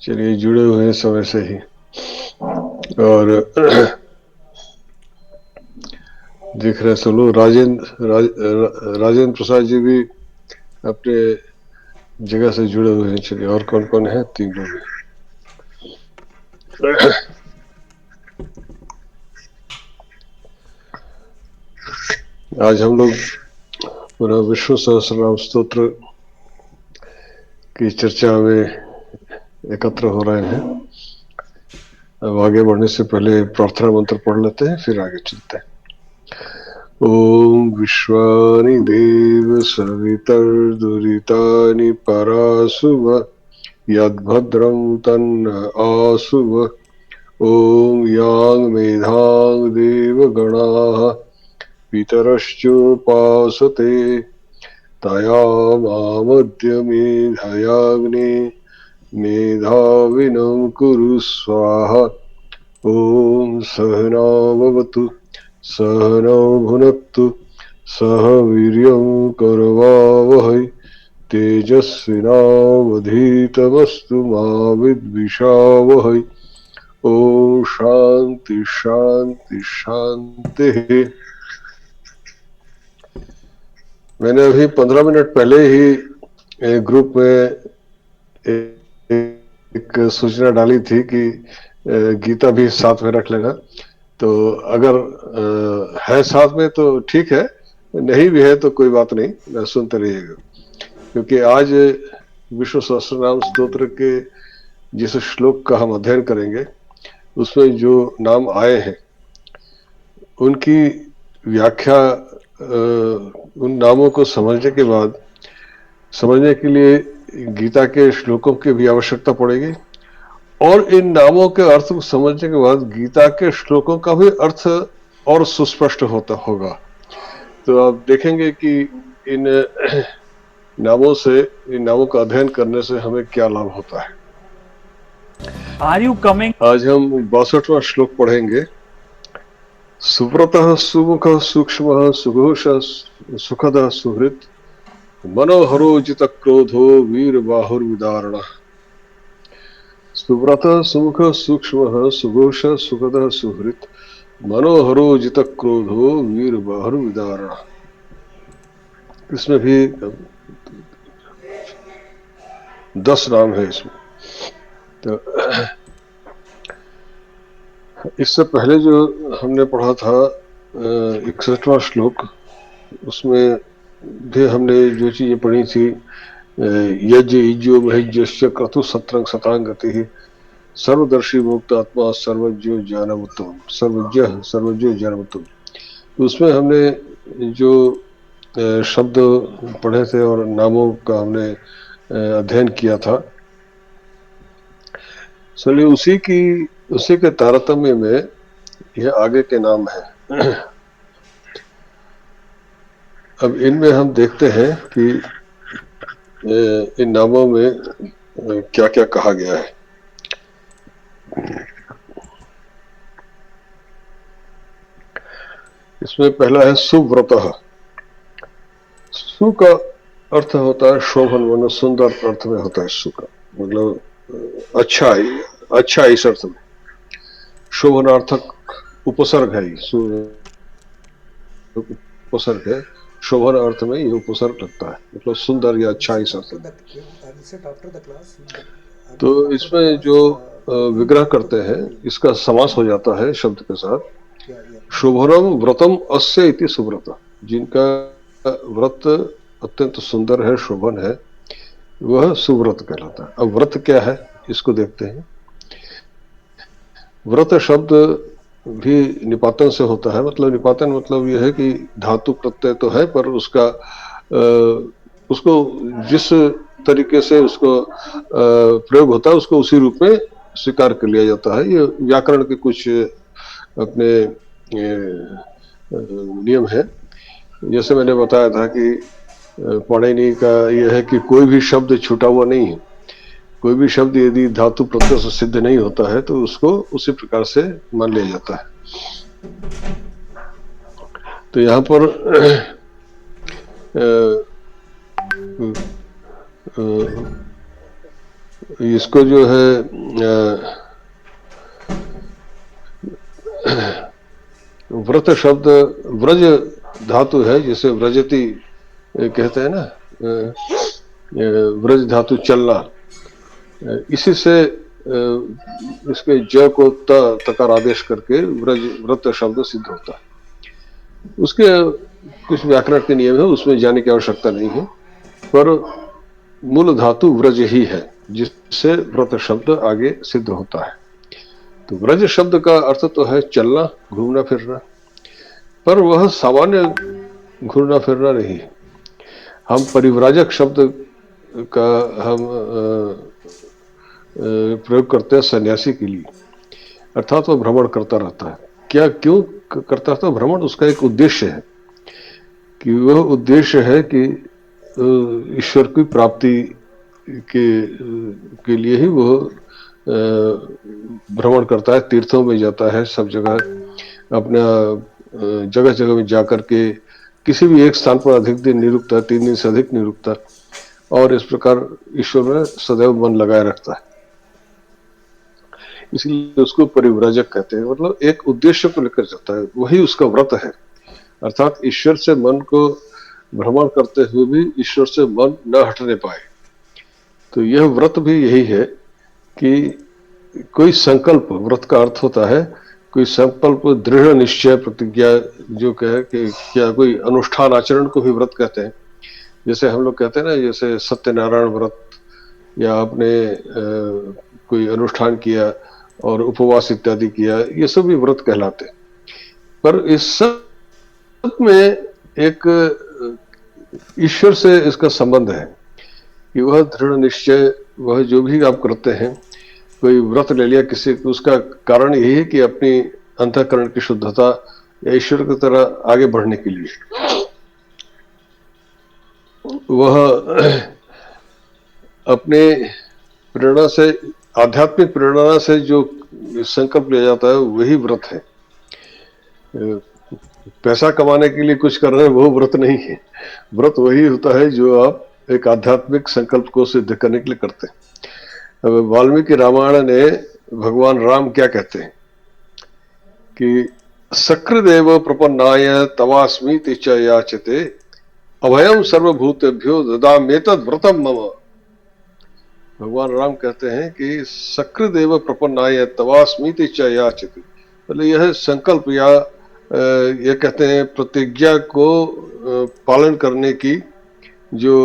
चलिए, जुड़े हुए हैं समय से ही। और देख रहे सब लोग, राजेंद्र प्रसाद जी भी अपने जगह से जुड़े हुए हैं। चलिए, और कौन कौन है? 3 लोग हैं। आज हम लोग पुनः विष्णु सहस्रनाम स्तोत्र की चर्चा में एकत्र हो रहे हैं। अब आगे बढ़ने से पहले प्रार्थना मंत्र पढ़ लेते हैं, फिर आगे चलते हैं। ओम विश्वानि देव सवितर्दुरितानि परासुव यद्भद्रं तन्न आसुव। ओम यां मेधां देवगणाः पितरश्चोपासते तयामामद्य मेधयाग्ने मेधाविनं कुरु स्वाहा। ओम सहनाववतु सहनौ भुनक्तु सह वीर्यं करवावहै तेजस्विनावधीतमस्तु मा विद्विषावहै। ओम शांति शांति शांति। मैंने अभी 15 मिनट पहले ही ग्रुप में एक सूचना डाली थी कि गीता भी साथ में रख लेना। तो अगर है साथ में तो ठीक है, नहीं भी है तो कोई बात नहीं, सुनते रहिएगा। क्योंकि आज विष्णु सहस्त्रनाम स्तोत्र के जिस श्लोक का हम अध्ययन करेंगे उसमें जो नाम आए हैं उनकी व्याख्या उन नामों को समझने के बाद समझने के लिए गीता के श्लोकों की भी आवश्यकता पड़ेगी, और इन नामों के अर्थ को समझने के बाद गीता के श्लोकों का भी अर्थ और सुस्पष्ट होता होगा। तो आप देखेंगे कि इन नामों का अध्ययन करने से हमें क्या लाभ होता है। Are you coming? आज हम 62वां श्लोक पढ़ेंगे। सुव्रतः सुमुखः सूक्ष्मः सुघोषः सुखदः सुहृत् मनोहरोजित क्रोधो वीरबाहुर्विदारणः। सुव्रतः सुमुखः सूक्ष्मः सुघोषः सुखदः सुहृत् मनोहरोजित क्रोधो वीरबाहुर्विदारणः। इसमें भी 10 नाम है इसमें। तो इससे पहले जो हमने पढ़ा था 61वां श्लोक, उसमें भी हमने जो चीजें पढ़ी थी, यज्ञ इज्जो महिज्ञश्च क्रतु सत्रंग सतांगति सर्वदर्शी मुक्त आत्मा सर्वज्ञो ज्ञानमुत्तम सर्वज्ञो ज्ञानमुत्तम। उसमें हमने जो शब्द पढ़े थे और नामों का हमने अध्ययन किया था। चलिए, उसी के तारतम्य में यह आगे के नाम है। अब इनमें हम देखते हैं कि इन नामों में क्या क्या कहा गया है। इसमें पहला है सुव्रतः। सु का अर्थ होता है शोभन, वर्ण सुंदर अर्थ में होता है सु का मतलब अच्छा इस अर्थ में। शोभनार्थक उपसर्ग है, उपसर्ग है। शोभन अर्थ में ये उपसर्ग लगता है, मतलब सुंदर या अच्छा इस अर्थ में। तो इसमें जो विग्रह करते हैं इसका समास हो जाता है शब्द के साथ। शोभनम व्रतम अस्य इति सुव्रत। जिनका व्रत अत्यंत सुंदर है, शोभन है, वह सुव्रत कहलाता है। अब व्रत क्या है इसको देखते हैं। व्रत शब्द भी निपातन से होता है। मतलब निपातन मतलब यह है कि धातु प्रत्यय तो है, पर उसको जिस तरीके से उसको प्रयोग होता है उसको उसी रूप में स्वीकार कर लिया जाता है। ये व्याकरण के कुछ अपने नियम है। जैसे मैंने बताया था कि पाणिनि का यह है कि कोई भी शब्द छूटा हुआ नहीं है। कोई भी शब्द यदि धातु प्रत्यय से सिद्ध नहीं होता है तो उसको उसी प्रकार से मान लिया जाता है। तो यहाँ पर इसको जो है व्रत शब्द व्रज धातु है, जिसे व्रजति कहते हैं ना, व्रज धातु चलना, इसी से इसके ज को तकार आदेश करके व्रज व्रत शब्द सिद्ध होता है। उसके कुछ व्याकरण के नियम है, उसमें जाने की आवश्यकता नहीं है, पर मूल धातु व्रज ही है जिससे व्रत शब्द आगे सिद्ध होता है। तो व्रज शब्द का अर्थ तो है चलना, घूमना फिरना, पर वह सामान्य घूमना फिरना नहीं। हम परिव्राजक शब्द का हम प्रयोग करते हैं सन्यासी के लिए, अर्थात वह भ्रमण करता रहता है। क्या क्यों करता रहता है भ्रमण? उसका एक उद्देश्य है, कि वह उद्देश्य है कि ईश्वर की प्राप्ति के लिए ही वह भ्रमण करता है, तीर्थों में जाता है, सब जगह अपना जगह जगह में जाकर के किसी भी एक स्थान पर अधिक दिन नहीं रुकता, 3 दिन से अधिक नहीं रुकता, और इस प्रकार ईश्वर में सदैव मन लगाए रखता है। इसलिए उसको परिव्राजक कहते हैं, मतलब एक उद्देश्य को लेकर जाता है, वही उसका व्रत है। अर्थात ईश्वर से मन को भ्रमण करते हुए भी ईश्वर से मन न हटने पाए। तो यह व्रत भी यही है कि कोई संकल्प, व्रत का अर्थ होता है कोई संकल्प, दृढ़ निश्चय, प्रतिज्ञा, जो कहे कि क्या कोई अनुष्ठान आचरण को भी व्रत कहते हैं। जैसे हम लोग कहते हैं ना, जैसे सत्यनारायण व्रत, या आपने कोई अनुष्ठान किया और उपवास इत्यादि किया, ये सब भी व्रत कहलाते हैं। पर इस सब में एक ईश्वर से इसका संबंध है कि वह दृढ़ निश्चय, वह जो भी आप करते हैं, कोई व्रत ले लिया किसी, उसका कारण यही है कि अपनी अंतःकरण की शुद्धता या ईश्वर की तरह आगे बढ़ने के लिए वह अपने प्रेरणा से, आध्यात्मिक प्रेरणा से जो संकल्प लिया जाता है वही व्रत है। पैसा कमाने के लिए कुछ कर रहे हैं वो व्रत नहीं है। व्रत वही होता है जो आप एक आध्यात्मिक संकल्प को सिद्ध करने के लिए करते हैं। अब वाल्मीकि रामायण ने भगवान राम क्या कहते हैं कि सकृदेव प्रपन्नाय तवास्मीति च याचते अभयम सर्वभूतेभ्यो ददाम्येतद् व्रतम मम। भगवान राम कहते हैं कि सकृदेव प्रपन्नाय तवास्मीति च याचते, मतलब यह संकल्प या ये कहते हैं प्रतिज्ञा को पालन करने की, जो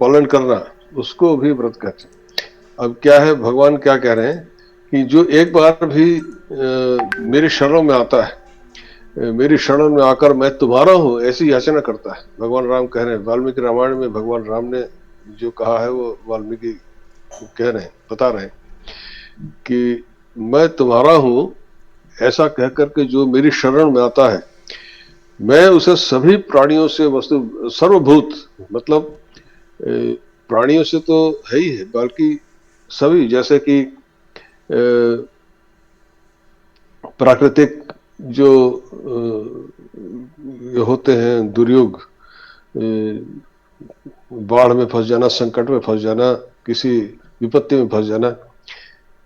पालन करना, उसको भी व्रत कहते हैं। अब क्या है, भगवान क्या कह रहे हैं कि जो एक बार भी मेरी शरण में आता है, मेरी शरण में आकर मैं तुम्हारा हूं ऐसी याचना करता है, भगवान राम कह रहे हैं। वाल्मीकि रामायण में भगवान राम ने जो कहा है वो वाल्मीकि कह रहे हैं, बता रहे हैं कि मैं तुम्हारा हूं ऐसा कह करके जो मेरी शरण में आता है, मैं उसे सभी प्राणियों से, वस्तु सर्वभूत, मतलब प्राणियों से तो है ही है, बल्कि सभी, जैसे कि प्राकृतिक जो होते हैं दुर्योग, बाढ़ में फंस जाना, संकट में फंस जाना, किसी विपत्ति में फंस जाना,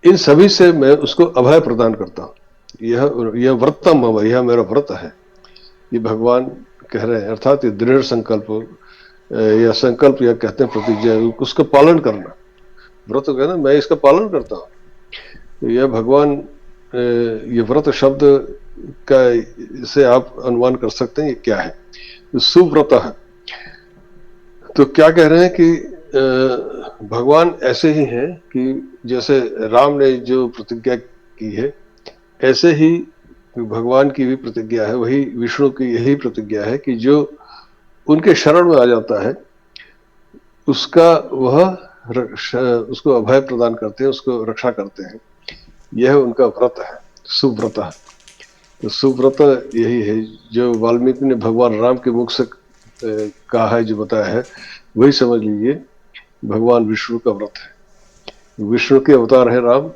इन सभी से मैं उसको अभय प्रदान करता हूँ। यह व्रतम है, यह मेरा व्रत है, ये भगवान कह रहे हैं। अर्थात ये दृढ़ संकल्प या संकल्प या कहते हैं प्रतिज्ञा, उसका पालन करना, व्रत कहना मैं इसका पालन करता हूँ। तो यह भगवान, ये व्रत शब्द का से आप अनुमान कर सकते हैं ये क्या है, तो सुव्रत है। तो क्या कह रहे हैं कि भगवान ऐसे ही हैं कि जैसे राम ने जो प्रतिज्ञा की है, ऐसे ही भगवान की भी प्रतिज्ञा है, वही विष्णु की यही प्रतिज्ञा है कि जो उनके शरण में आ जाता है उसका वह उसको अभय प्रदान करते हैं, उसको रक्षा करते हैं। यह उनका व्रत है, सुव्रत। तो सुव्रत यही है जो वाल्मीकि ने भगवान राम के मुख से कहा है, जो बताया है, वही समझ लीजिए भगवान विष्णु का व्रत है। विष्णु के अवतार है राम,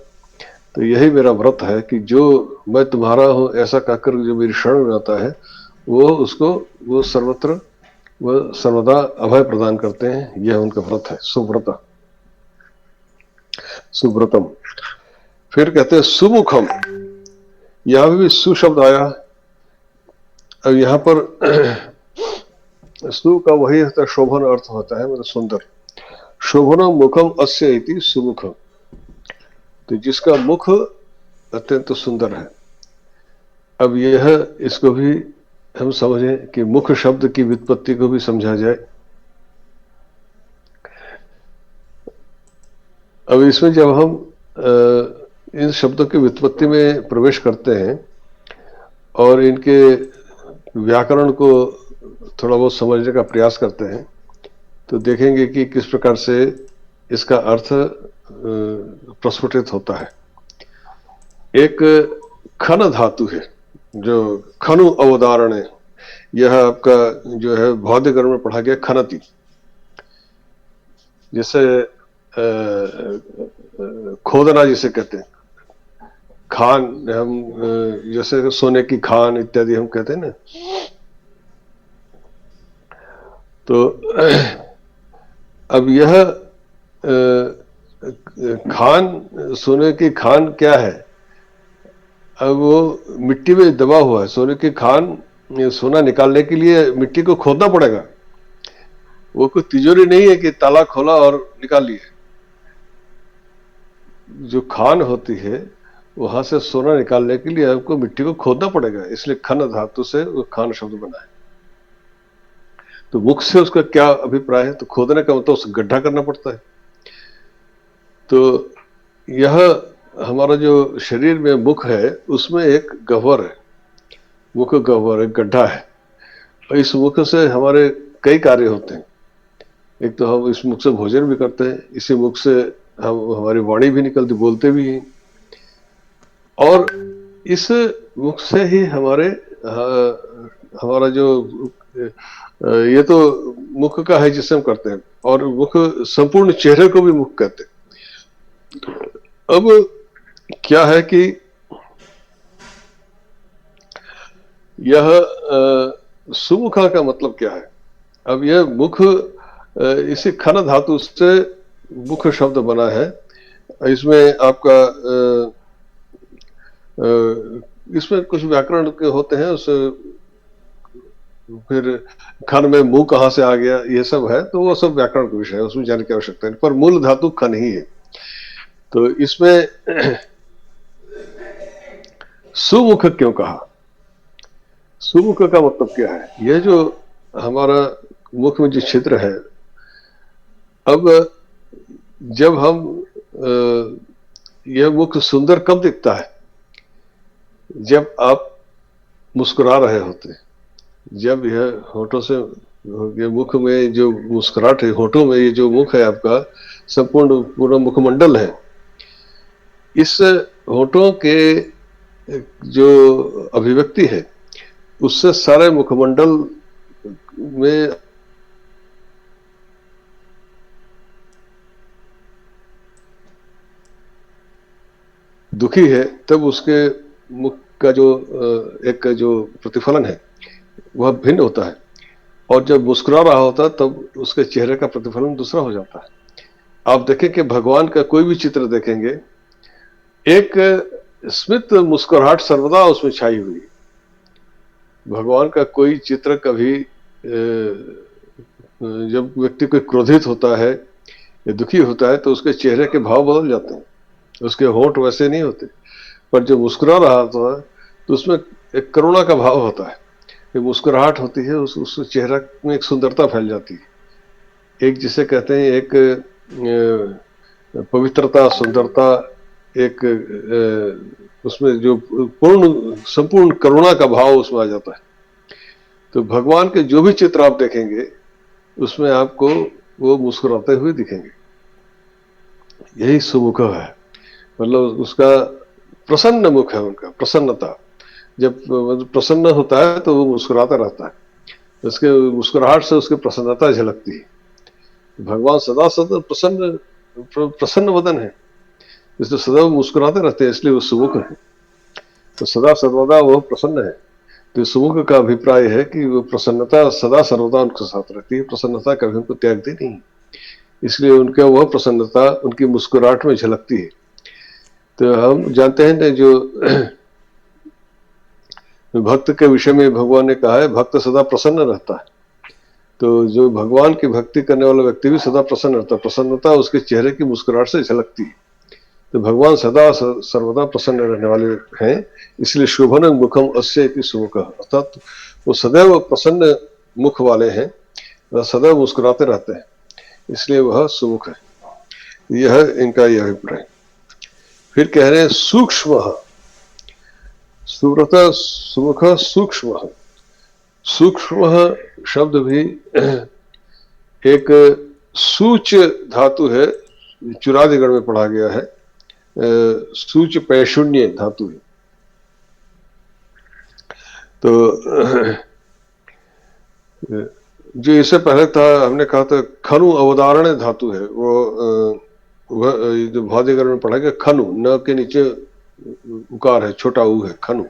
तो यही मेरा व्रत है कि जो मैं तुम्हारा हूं ऐसा कहकर जो मेरी शरण में आता है, वो उसको वो सर्वत्र वह सर्वदा अभय प्रदान करते हैं। यह उनका व्रत है, सुव्रत। सुब्रतम। फिर कहते हैं सुमुखम, यहां भी सु शब्द आया। अब यहाँ पर सु का वही होता है, शोभन अर्थ होता है, मतलब सुंदर। शोभनम मुखम अस्य इति सुमुखम, तो जिसका मुख अत्यंत सुंदर है। अब यह, इसको भी हम समझें कि मुख शब्द की व्युत्पत्ति को भी समझा जाए। अब इसमें जब हम इन शब्दों की व्युत्पत्ति में प्रवेश करते हैं और इनके व्याकरण को थोड़ा बहुत समझने का प्रयास करते हैं, तो देखेंगे कि किस प्रकार से इसका अर्थ प्रस्फुटित होता है। एक खन धातु है, जो खनु अवधारण है, यह आपका जो है बौद्ध में पढ़ा गया खनति। जैसे खोदना जिसे कहते हैं, खान, हम जैसे सोने की खान इत्यादि हम कहते हैं ना, तो अब यह खान, सोने की खान क्या है? अब वो मिट्टी में दबा हुआ है। सोने की खान, सोना निकालने के लिए मिट्टी को खोदना पड़ेगा। वो कोई तिजोरी नहीं है कि ताला खोला और निकाल लिए। जो खान होती है, वहां से सोना निकालने के लिए हमको मिट्टी को खोदना पड़ेगा, इसलिए खन धातु से वो खान शब्द बना है। तो मुख से उसका क्या अभिप्राय है? तो खोदने का मतलब उसे गड्ढा करना पड़ता है। तो यह हमारा जो शरीर में मुख है, उसमें एक गह्वर है, मुख गह्वर, एक गड्ढा है। और इस मुख से हमारे कई कार्य होते हैं। एक तो हम इस मुख से भोजन भी करते हैं, इसी मुख से हम, हमारी वाणी भी निकलती, बोलते भी हैं, और इस मुख से ही हमारा जो ये तो मुख का है जिससे हम करते हैं, और मुख संपूर्ण चेहरे को भी मुख कहते हैं। अब क्या है कि यह सुमुखा का मतलब क्या है? अब यह मुख इसी खन धातु से मुख शब्द बना है। इसमें आपका इसमें कुछ व्याकरण के होते हैं, उस फिर खन में मुंह कहां से आ गया, ये सब है, तो वो सब व्याकरण का विषय है, उसमें जानने की आवश्यकता नहीं, पर मूल धातु खन ही है। तो इसमें सुमुख क्यों कहा? सुमुख का मतलब क्या है? यह जो हमारा मुख में जो छिद्र है, अब जब हम यह मुख सुंदर कब दिखता है? जब आप मुस्कुरा रहे होते हैं। जब यह होठों से, ये मुख में जो मुस्कुराहट है, होठों में ये जो मुख है आपका, संपूर्ण पूरा मुखमंडल है, इस होठों के जो अभिव्यक्ति है, उससे सारे मुखमंडल में दुखी है, तब उसके मुख का जो एक जो प्रतिफलन है वह भिन्न होता है, और जब मुस्कुरा रहा होता है तब उसके चेहरे का प्रतिफलन दूसरा हो जाता है। आप देखें कि भगवान का कोई भी चित्र देखेंगे, एक स्मित मुस्कुराहट सर्वदा उसमें छाई हुई। भगवान का कोई चित्र कभी जब व्यक्ति कोई क्रोधित होता है या दुखी होता है, तो उसके चेहरे के भाव बदल जाते हैं, उसके होंठ वैसे नहीं होते। पर जो मुस्कुरा रहा होता है, तो उसमें एक करुणा का भाव होता है। ये मुस्कुराहट होती है, उस चेहरा में एक सुंदरता फैल जाती है, एक जिसे कहते हैं एक पवित्रता, सुंदरता, एक उसमें जो पूर्ण संपूर्ण करुणा का भाव उसमें आ जाता है। तो भगवान के जो भी चित्र आप देखेंगे, उसमें आपको वो मुस्कुराते हुए दिखेंगे। यही सुमुख है, मतलब उसका प्रसन्न मुख है, उनका प्रसन्नता। जब प्रसन्न होता है तो वो मुस्कुराता रहता है, उसके मुस्कुराहट से उसकी प्रसन्नता झलकती है। भगवान सदा सदा प्रसन्न वदन है, इसलिए सदा मुस्कुराते रहते हैं, इसलिए वो सुमुख है। तो सदा सर्वदा वो प्रसन्न है। तो सुमुख का अभिप्राय है कि वो प्रसन्नता सदा सर्वदा उनके साथ रहती है, प्रसन्नता कभी उनको त्यागती नहीं। इसलिए उनका वह प्रसन्नता उनकी मुस्कुराहट में झलकती है। तो हम जानते हैं ना, जो भक्त के विषय में भगवान ने कहा है, भक्त सदा प्रसन्न रहता है। तो जो भगवान की भक्ति करने वाला व्यक्ति भी सदा प्रसन्न रहता है, प्रसन्नता उसके चेहरे की मुस्कुराहट से झलकती है। तो भगवान सदा सर्वदा प्रसन्न रहने वाले हैं, इसलिए शोभन मुखम अस्य इति सुमुख, अर्थात वो सदैव प्रसन्न मुख वाले हैं, वह सदैव मुस्कुराते रहते हैं, इसलिए वह सुमुख है। यह इनका यह अभिप्राय। फिर कह रहे हैं सूक्ष्म, सुव्रत सुमुख सूक्ष्म। सूक्ष्म शब्द भी एक सूच धातु है, चुरादिगण में पढ़ा गया है, सूच पैशून्य धातु है। तो जो इससे पहले था, हमने कहा था खनु अवधारण धातु है, वो जो भादिगण में पढ़ा गया खनु, न के नीचे उकार है, छोटा ऊ है, खनु,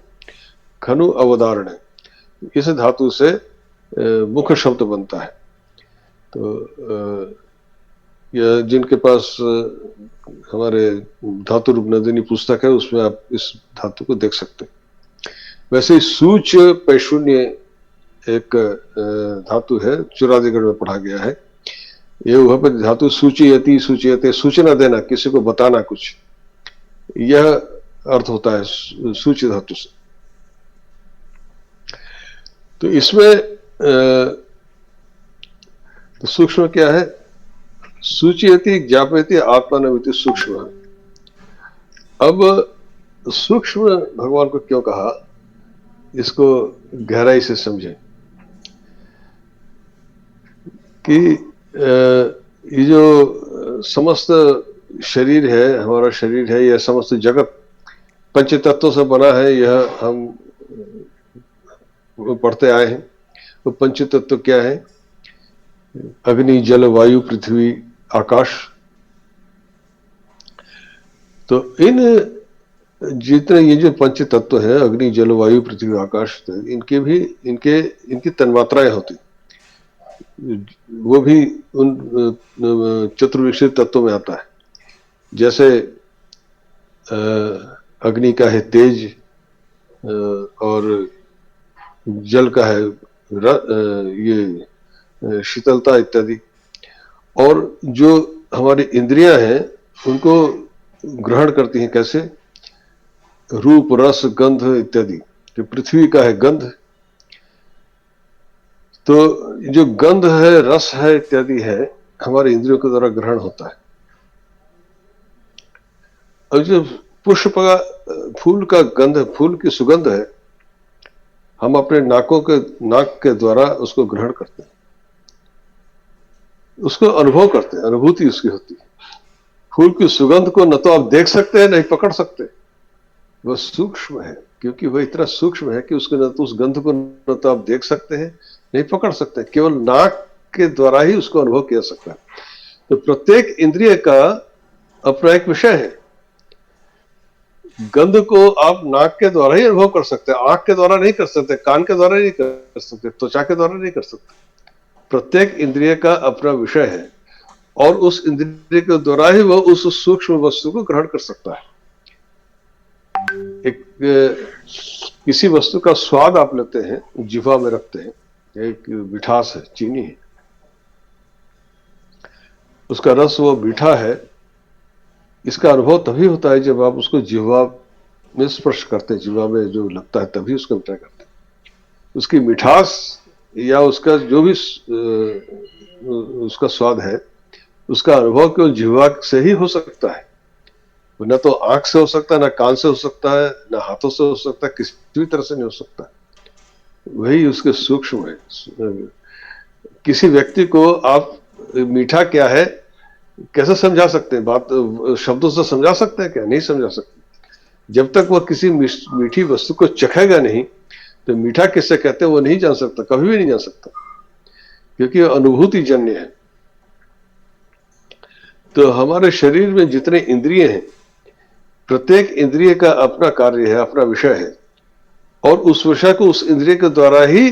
खनु अवधारण। इस धातु से मुख शब्द बनता है। तो यह जिनके पास हमारे धातु रूप नंदिनी पुस्तक है, उसमें आप इस धातु को देख सकते हैं। वैसे ही सूच पैशून्य एक धातु है, चुरादिगण में पढ़ा गया है। ये वह पर धातु सूचयति, सूचयते, सूचना देना, किसी को बताना कुछ, यह अर्थ होता है सूच धातु से। तो इसमें तो सूक्ष्म क्या है? सूचयति ज्ञापयति आत्मानमिति सूक्ष्म। अब सूक्ष्म भगवान को क्यों कहा, इसको गहराई से समझें कि ये जो समस्त शरीर है, हमारा शरीर है, यह समस्त जगत पंच तत्वों से बना है, यह हम पढ़ते आए हैं। तो पंच तत्व क्या है? अग्नि, जल, वायु, पृथ्वी, आकाश। तो इन जितने ये जो पंच तत्व है, अग्नि, जल, वायु, पृथ्वी, आकाश, इनके भी इनकी तन्मात्राएं होती, वो भी उन चतुर्विंशति तत्वों में आता है। जैसे अग्नि का है तेज, और जल का है ये शीतलता इत्यादि। और जो हमारी इंद्रियां हैं उनको ग्रहण करती हैं कैसे? रूप, रस, गंध इत्यादि। तो पृथ्वी का है गंध, तो जो गंध है, रस है इत्यादि है, हमारे इंद्रियों के द्वारा ग्रहण होता है। और जो पुष्प का, फूल का गंध, फूल की सुगंध है, हम अपने नाक के द्वारा उसको ग्रहण करते हैं, उसको अनुभव करते हैं, अनुभूति उसकी होती है। फूल की सुगंध को न तो आप देख सकते हैं, नहीं पकड़ सकते, वह सूक्ष्म है, क्योंकि वह इतना सूक्ष्म है कि उसको न तो उस गंध को न तो आप देख सकते हैं, नहीं पकड़ सकते, केवल नाक के द्वारा ही उसको अनुभव किया सकता है। तो प्रत्येक इंद्रिय का अपना एक विषय है। गंध को आप नाक के द्वारा ही अनुभव कर सकते हैं, आंख के द्वारा नहीं कर सकते, कान के द्वारा नहीं कर सकते, त्वचा के द्वारा नहीं कर सकते। प्रत्येक इंद्रिय का अपना विषय है, और उस इंद्रिय के द्वारा ही वह उस सूक्ष्म वस्तु को ग्रहण कर सकता है। एक किसी वस्तु का स्वाद आप लेते हैं, जिह्वा में रखते हैं, एक मिठास है, चीनी है, उसका रस वो मीठा है, इसका अनुभव तभी होता है जब आप उसको जिह्वा में स्पर्श करते हैं, जिह्वा में जो लगता है तभी उसका विचार करते हैं। उसकी मिठास या उसका जो भी उसका स्वाद है, उसका अनुभव केवल जिह्वा से ही हो सकता है। न तो आंख से हो सकता है, न कान से हो सकता है, न हाथों से हो सकता है, किसी भी तरह से नहीं हो सकता। वही उसके सूक्ष्म है। किसी व्यक्ति को आप मीठा क्या है कैसे समझा सकते हैं? बात शब्दों से समझा सकते हैं क्या? नहीं समझा सकते। जब तक वह किसी मीठी वस्तु को चखेगा नहीं, तो मीठा किससे कहते हैं वो नहीं जान सकता, कभी भी नहीं जान सकता, क्योंकि अनुभूति जन्य है। तो हमारे शरीर में जितने इंद्रिय हैं, प्रत्येक इंद्रिय का अपना कार्य है, अपना विषय है, और उस विषय को उस इंद्रिय के द्वारा ही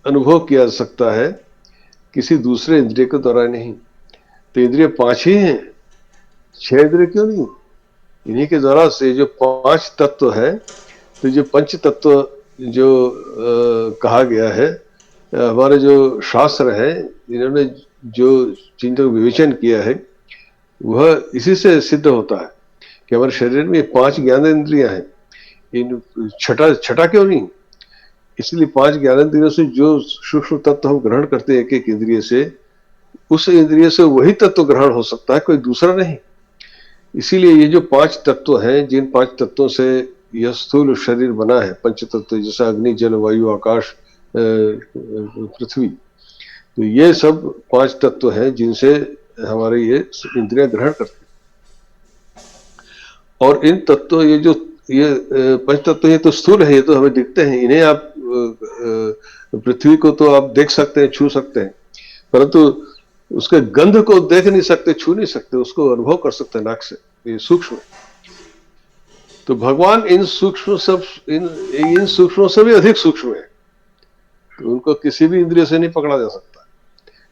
अनुभव किया जा सकता है, किसी दूसरे इंद्रिय के द्वारा नहीं। तो इंद्रिय 5 ही हैं, 6 इंद्रिय क्यों नहीं? इन्हीं के द्वारा से जो 5 तत्व है, तो जो पंच तत्व जो कहा गया है, हमारे जो शास्त्र है इन्होंने जो जिनका विवेचन किया है वह इसी से सिद्ध होता है कि हमारे शरीर में 5 ज्ञान इंद्रियां हैं। इन छठा छठा क्यों नहीं? इसलिए 5 ज्ञानेंद्रियों से जो सूक्ष्म तत्व हम ग्रहण करते हैं एक एक इंद्रिय से, उस इंद्रिय से वही तत्व ग्रहण हो सकता है, कोई दूसरा नहीं। इसीलिए ये जो 5 तत्व हैं, जिन 5 तत्वों से यह स्थूल शरीर बना है, पंच तत्व जैसा अग्नि, जल, वायु, आकाश, पृथ्वी, तो ये सब 5 तत्व हैं जिनसे हमारे ये इंद्रियां ग्रहण करते हैं। और इन तत्व ये पंच तत्व ये तो स्थूल है, ये तो हमें दिखते हैं, इन्हें आप पृथ्वी को तो आप देख सकते हैं, छू सकते हैं, परंतु उसके गंध को देख नहीं सकते, छू नहीं सकते, उसको अनुभव कर सकते हैं नाक से। ये सूक्ष्म है। तो भगवान इन सूक्ष्म इन सूक्ष्मों से भी अधिक सूक्ष्म है, तो उनको किसी भी इंद्रिय से नहीं पकड़ा जा सकता।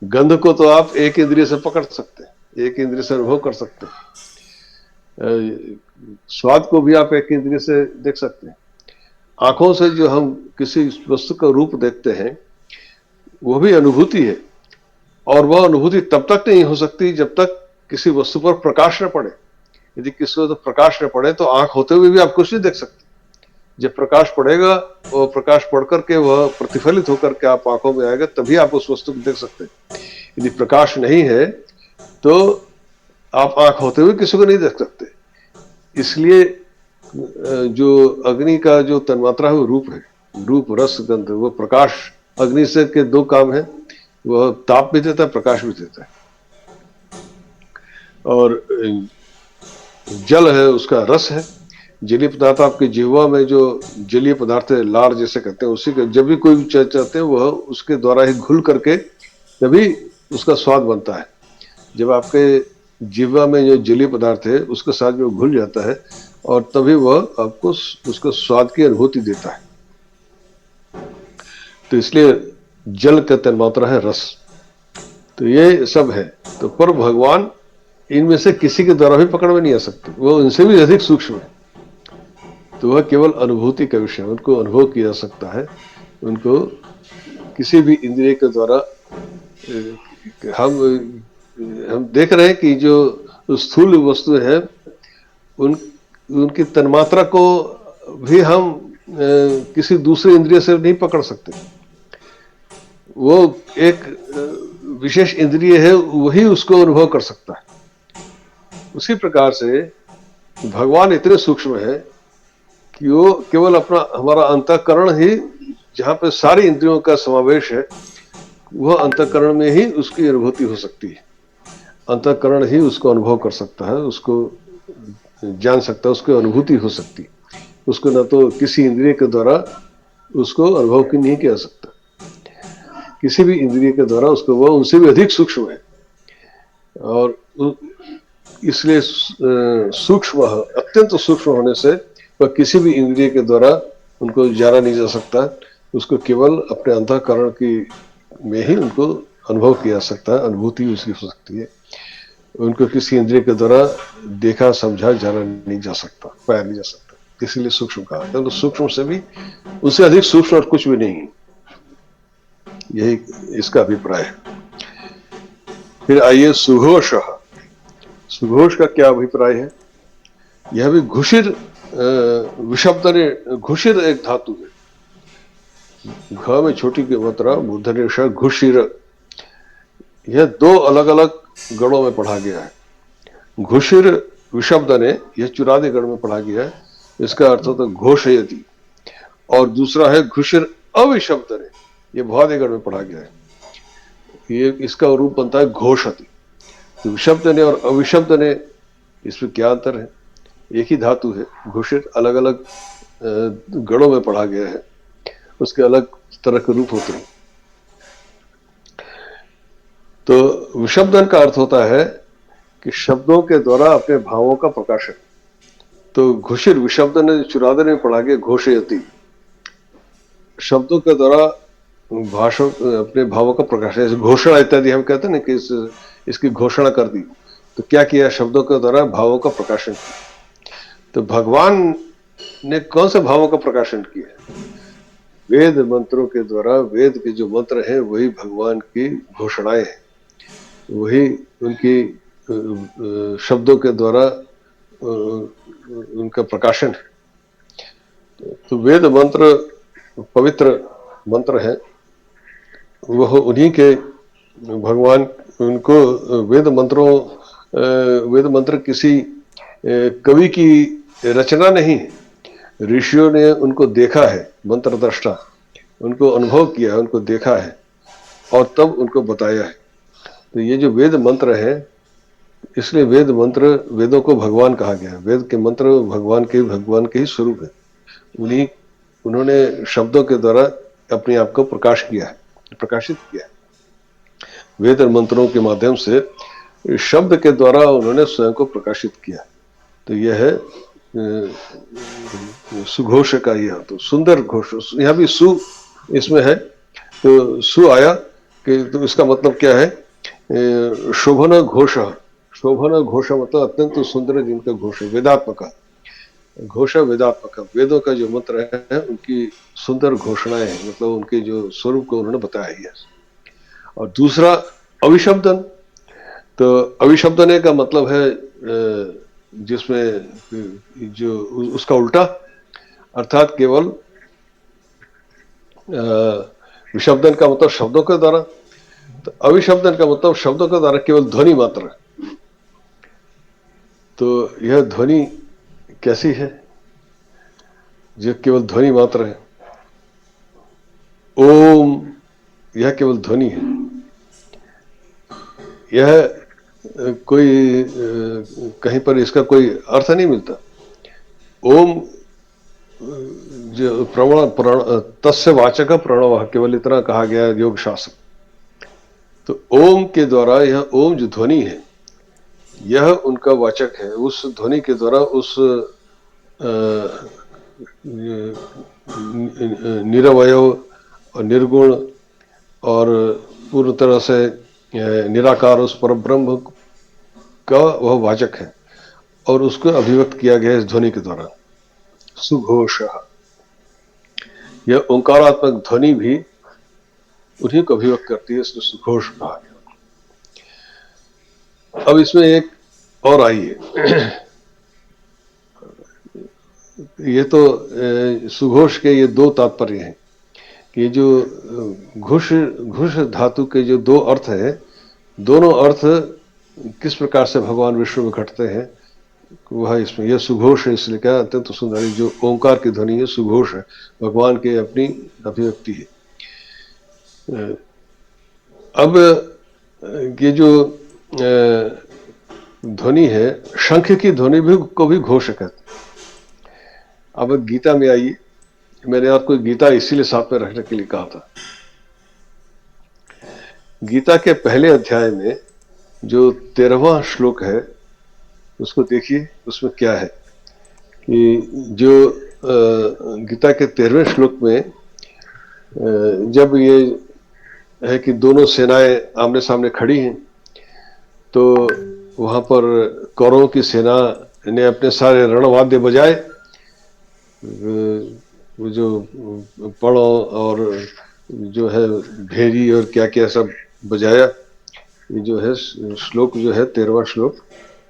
गंध को तो आप एक इंद्रिय से पकड़ सकते हैं, एक इंद्रिय से अनुभव कर सकते हैं, स्वाद को भी आप एक इंद्रिय से देख सकते हैं। आंखों से जो हम किसी वस्तु का रूप देखते हैं वो भी अनुभूति है, और वह अनुभूति तब तक नहीं हो सकती जब तक किसी वस्तु पर प्रकाश न पड़े। यदि किसी वस्तु पर प्रकाश न पड़े तो आंख होते हुए भी आप कुछ नहीं देख सकते। जब प्रकाश पड़ेगा, वो प्रकाश पड़ करके वह प्रतिफलित होकर के आप आंखों में आएगा, तभी आप उस वस्तु को देख सकते हैं। यदि प्रकाश नहीं है तो आप आंख होते हुए किसी को नहीं देख सकते। इसलिए जो अग्नि का जो तन्मात्रा है वो रूप है, रूप, रस, गंध। वो प्रकाश, अग्नि से के 2 काम है, वह ताप भी देता है, प्रकाश भी देता है। और जल है, उसका रस है। जलीय पदार्थ आपके जिह्वा में जो जलीय पदार्थ है, लार जैसे कहते हैं, उसी का जब भी कोई चाहते हैं वह उसके द्वारा ही घुल करके तभी उसका स्वाद बनता है। जब आपके जिह्वा में जो जलीय पदार्थ है उसके साथ जो घुल जाता है, और तभी वह आपको उसका स्वाद की अनुभूति देता है। तो इसलिए जल का तन्मात्रा है रस। तो ये सब है। तो पर भगवान इनमें से किसी के द्वारा भी पकड़ में नहीं आ सकते, वो इनसे भी अधिक सूक्ष्म है। तो वह केवल अनुभूति का विषय है, उनको अनुभव किया जा सकता है। उनको किसी भी इंद्रिय के द्वारा हम देख रहे हैं कि जो स्थूल वस्तु है उनकी तन्मात्रा को भी हम किसी दूसरे इंद्रिय से नहीं पकड़ सकते। वो एक विशेष इंद्रिय है, वही उसको अनुभव कर सकता है। उसी प्रकार से भगवान इतने सूक्ष्म है कि वो केवल अपना हमारा अंतःकरण ही, जहाँ पे सारी इंद्रियों का समावेश है, वह अंतःकरण में ही उसकी अनुभूति हो सकती है। अंतःकरण ही उसको अनुभव कर सकता है, उसको जान सकता है, उसकी अनुभूति हो सकती है। उसको न तो किसी इंद्रिय के द्वारा उसको अनुभव की नहीं किया सकता, किसी भी इंद्रिय के द्वारा उसको, वह उनसे भी अधिक सूक्ष्म है। और इसलिए सूक्ष्म, अत्यंत सूक्ष्म होने से वह किसी भी इंद्रिय के द्वारा उनको जाना नहीं जा सकता। उसको केवल अपने अंतःकरण की में ही उनको अनुभव किया जा सकता है, अनुभूति उसकी हो सकती है। उनको किसी इंद्रिय के द्वारा देखा, समझा, जाना नहीं जा सकता, पाया नहीं जा सकता, इसीलिए सूक्ष्म कहा है। तो सूक्ष्म से भी, उससे अधिक सूक्ष्म और कुछ भी नहीं है, यही इसका अभिप्राय है। फिर आइए सुघोष। सुघोष का क्या अभिप्राय है? यह भी घुषिर विषब्द, घुषिर एक धातु है। घ में छोटी की मात्रा, मूर्धन्य घुषिर। यह 2 अलग अलग गणों में पढ़ा गया है। घुषिर विषब्द ने, यह चुरादे गण में पढ़ा गया है, इसका अर्थ होता है घोषयति। और दूसरा है घुषिर अविशब्द ने, यह भवादे गण में पढ़ा गया है, ये इसका रूप बनता है घोषति। तो विशब्द ने और अविशब्द ने, इसमें क्या अंतर है? एक ही धातु है। घुषिर अलग अलग गणों में पढ़ा गया है, उसके अलग तरह के रूप होते हैं। तो विशब्दन का अर्थ होता है कि शब्दों के द्वारा अपने भावों का प्रकाशन। तो घुषिर विशब्द ने चुरादे में पढ़ा गया घोषयति, शब्दों के द्वारा भाषण, अपने भावों का प्रकाशन। जैसे घोषणा इत्यादि हम कहते हैं ना कि इसकी घोषणा कर दी। तो क्या किया, शब्दों के द्वारा भावों का प्रकाशन किया। तो भगवान ने कौन से भावों का प्रकाशन किया? वेद मंत्रों के द्वारा, वेद के जो मंत्र हैं वही भगवान की घोषणाएं हैं, वही उनकी शब्दों के द्वारा उनका प्रकाशन है। तो वेद मंत्र पवित्र मंत्र हैं, वह उन्हीं के भगवान, उनको वेद मंत्र किसी कवि की रचना नहीं, ऋषियों ने उनको देखा है, मंत्र दृष्टा, उनको अनुभव किया है, उनको देखा है और तब उनको बताया है। तो ये जो वेद मंत्र है, इसलिए वेद मंत्र, वेदों को भगवान कहा गया है। वेद के मंत्र भगवान के ही स्वरूप है। उन्होंने शब्दों के द्वारा अपने आप को प्रकाशित किया है। वेद और मंत्रों के माध्यम से शब्द के द्वारा उन्होंने स्वयं को प्रकाशित किया। तो यह है सुघोष का, यह तो सुंदर घोष, यहाँ भी सु इसमें है। तो सु आया कि तो इसका मतलब क्या है? शोभन घोष। शोभन घोष मतलब अत्यंत सुंदर जिनका घोष है, वेदात्मक घोष, वेदात्मक, वेदों का जो मंत्र है उनकी सुंदर घोषणाएं हैं, मतलब उनके जो स्वरूप को उन्होंने बताया है। और दूसरा अविशब्दन। तो अविशब्दने का मतलब है जिसमें जो उसका उल्टा, अर्थात केवल विशब्दन का मतलब शब्दों के द्वारा, तो अविशब्दन का मतलब शब्दों के द्वारा केवल ध्वनि मात्र। तो यह ध्वनि कैसी है? जो केवल ध्वनि मात्र है। ओम, यह केवल ध्वनि है, यह कोई कहीं पर इसका कोई अर्थ नहीं मिलता। ओम जो तस्य वाचक प्रणव, केवल इतना कहा गया योग शास्त्र। तो ओम के द्वारा, यह ओम जो ध्वनि है यह उनका वाचक है। उस ध्वनि के द्वारा उस निरवय और निर्गुण और पूर्ण तरह से निराकार उस पर ब्रह्म का वह वाचक है और उसको अभिव्यक्त किया गया इस ध्वनि के द्वारा। सुघोष, यह ओंकारात्मक ध्वनि भी उन्हीं को अभिव्यक्त करती है, इसलिए सुघोष कहा गया। अब इसमें एक और आई है, ये तो सुघोष के ये दो तात्पर्य हैं कि जो घुष धातु के जो दो अर्थ हैं, दोनों अर्थ किस प्रकार से भगवान विष्णु में घटते हैं वह इसमें, यह सुघोष है इसलिए क्या, अत्यंत सुंदर, जो ओंकार की ध्वनि है सुघोष है, भगवान के अपनी अभिव्यक्ति है। अब ये जो ध्वनि है, शंख की ध्वनि भी को भी घोष कहते हैं। अब गीता में आइए, मैंने आपको गीता इसीलिए साथ में रखने के लिए कहा था। गीता के पहले अध्याय में जो 13वां श्लोक है उसको देखिए, उसमें क्या है कि जो गीता के 13वें श्लोक में जब ये है कि दोनों सेनाएं आमने सामने खड़ी हैं, तो वहां पर कौरवों की सेना ने अपने सारे रणवाद्य बजाए, वो जो पड़ो और जो है भेरी और क्या क्या सब बजाया। ये जो है श्लोक जो है 13वां श्लोक,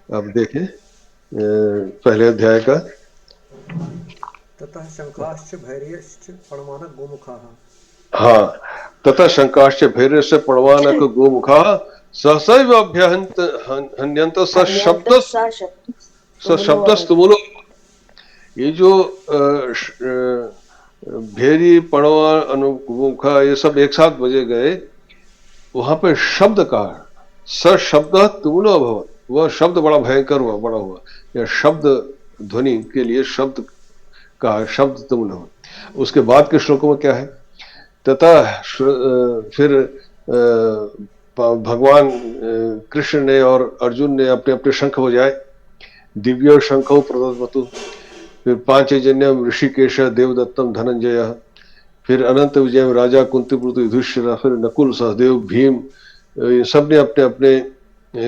आप देखें पहले अध्याय का। ततः शंखाश्च भैर्यश्च पणवानक गोमुखाः। हाँ, ततः शंखाश्च भैर्यश्च पणवानक गोमुखाः सहसैव अभ्यहन्यन्त सशब्दस्तुमुलो। ये जो भेरी पणवा अनुमुखा ये सब एक साथ बजे गए, वहां पे शब्द कहा, सशब्द तुमुलो अभवत्, वह शब्द बड़ा भयंकर हुआ, बड़ा हुआ। यह शब्द ध्वनि के लिए शब्द कहा, शब्द तुमुलो। उसके बाद के श्लोकों में क्या है, तथा फिर भगवान कृष्ण ने और अर्जुन ने अपने अपने शंख बजाए, दिव्य शंखो प्रदत्वतु। फिर पांचजन्यम ऋषिकेश देवदत्तम धनंजय, फिर अनंत विजय राजा कुंतीपुत्र युधिष्ठिर, फिर नकुल सहदेव भीम, सब ने अपने अपने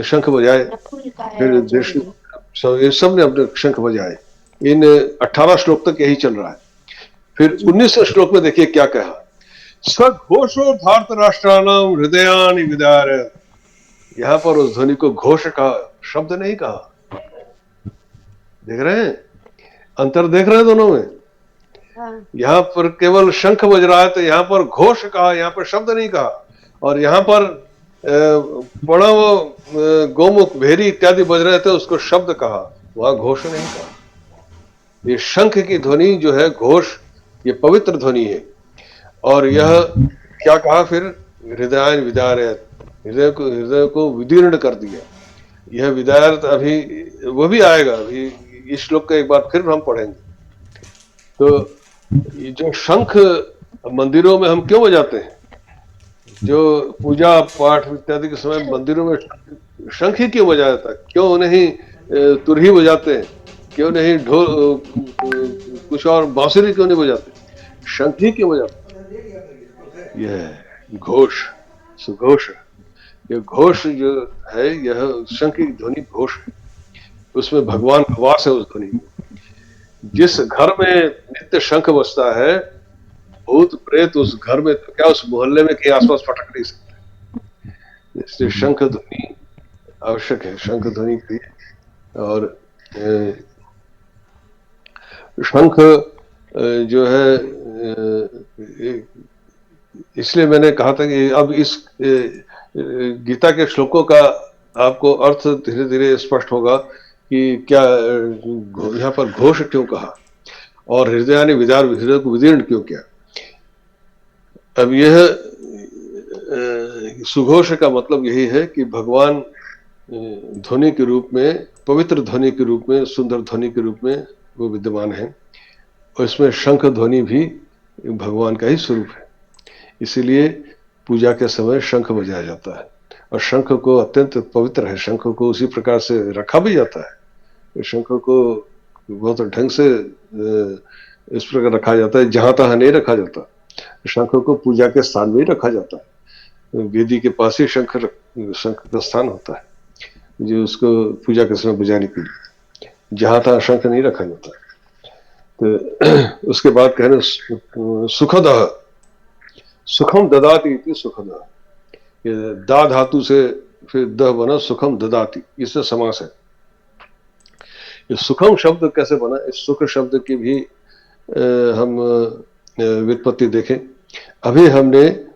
शंख बजाए, फिर दृष्टि ये सब ने अपने शंख बजाए। इन 18 श्लोक तक यही चल रहा है। फिर 19वें श्लोक में देखिए क्या कहा, सघोषो धार्त राष्ट्राणाम हृदयानि विदारयत्। यहां पर उस ध्वनि को घोष कहा, शब्द नहीं कहा। देख रहे हैं अंतर, देख रहे हैं दोनों में? यहाँ पर केवल शंख बज रहा है तो यहाँ पर घोष कहा, यहाँ पर शब्द नहीं कहा। और यहाँ पर प्रणव गोमुख भेरी इत्यादि बज रहे थे, उसको शब्द कहा, वहां घोष नहीं कहा। ये शंख की ध्वनि जो है घोष, ये पवित्र ध्वनि है। और यह क्या कहा फिर, हृदय विदारयत्, हृदय को विदीर्ण कर दिया। यह विदारत अभी वो भी आएगा, अभी इस श्लोक का एक बार फिर हम पढ़ेंगे। तो ये जो शंख मंदिरों में हम क्यों बजाते हैं, जो पूजा पाठ इत्यादि के समय मंदिरों में शंख ही क्यों बजाया जाता है? क्यों नहीं तुरही बजाते हैं, क्यों नहीं ढोल, कुछ और बांसुरी क्यों नहीं बजाते, शंख ही क्यों बजाते हैं? यह घोष, सुघोष, ये घोष जो है, यह शंख की ध्वनि घोष है। उसमें भगवान का वास है उस ध्वनि में। जिस घर में नित्य शंख बजता है, भूत प्रेत उस घर में, तो क्या उस मोहल्ले में के आसपास फटक नहीं सकते। इसलिए शंख ध्वनि आवश्यक है, शंख ध्वनि की। और शंख जो है, इसलिए मैंने कहा था कि अब इस गीता के श्लोकों का आपको अर्थ धीरे धीरे स्पष्ट होगा कि क्या यहाँ पर घोष क्यों कहा और हृदयानि विदार, हृदय को विदीर्ण क्यों किया। अब यह सुघोष का मतलब यही है कि भगवान ध्वनि के रूप में, पवित्र ध्वनि के रूप में, सुंदर ध्वनि के रूप में वो विद्यमान है। और इसमें शंख ध्वनि भी भगवान का ही स्वरूप है। इसीलिए पूजा के समय शंख बजाया जाता है। और शंख को अत्यंत पवित्र है, शंख को उसी प्रकार से रखा भी जाता है। शंख को बहुत ढंग से इस प्रकार रखा जाता है, जहां तहां नहीं रखा जाता। शंख को पूजा के स्थान में ही रखा जाता है। वेदी के पास ही शंख का स्थान होता है, जो उसको पूजा के समय बजाने के लिए। जहां तहां शंख नहीं रखा जाता। तो उसके बाद कह रहे सुखदः, सुखम ददाति इति सुखदः। ये दा धातु से फिर द बना, सुखम ददाति, इससे समास है। ये सुखम शब्द कैसे बना, इस सुख शब्द की भी हम व्युत्पत्ति देखें। अभी हमने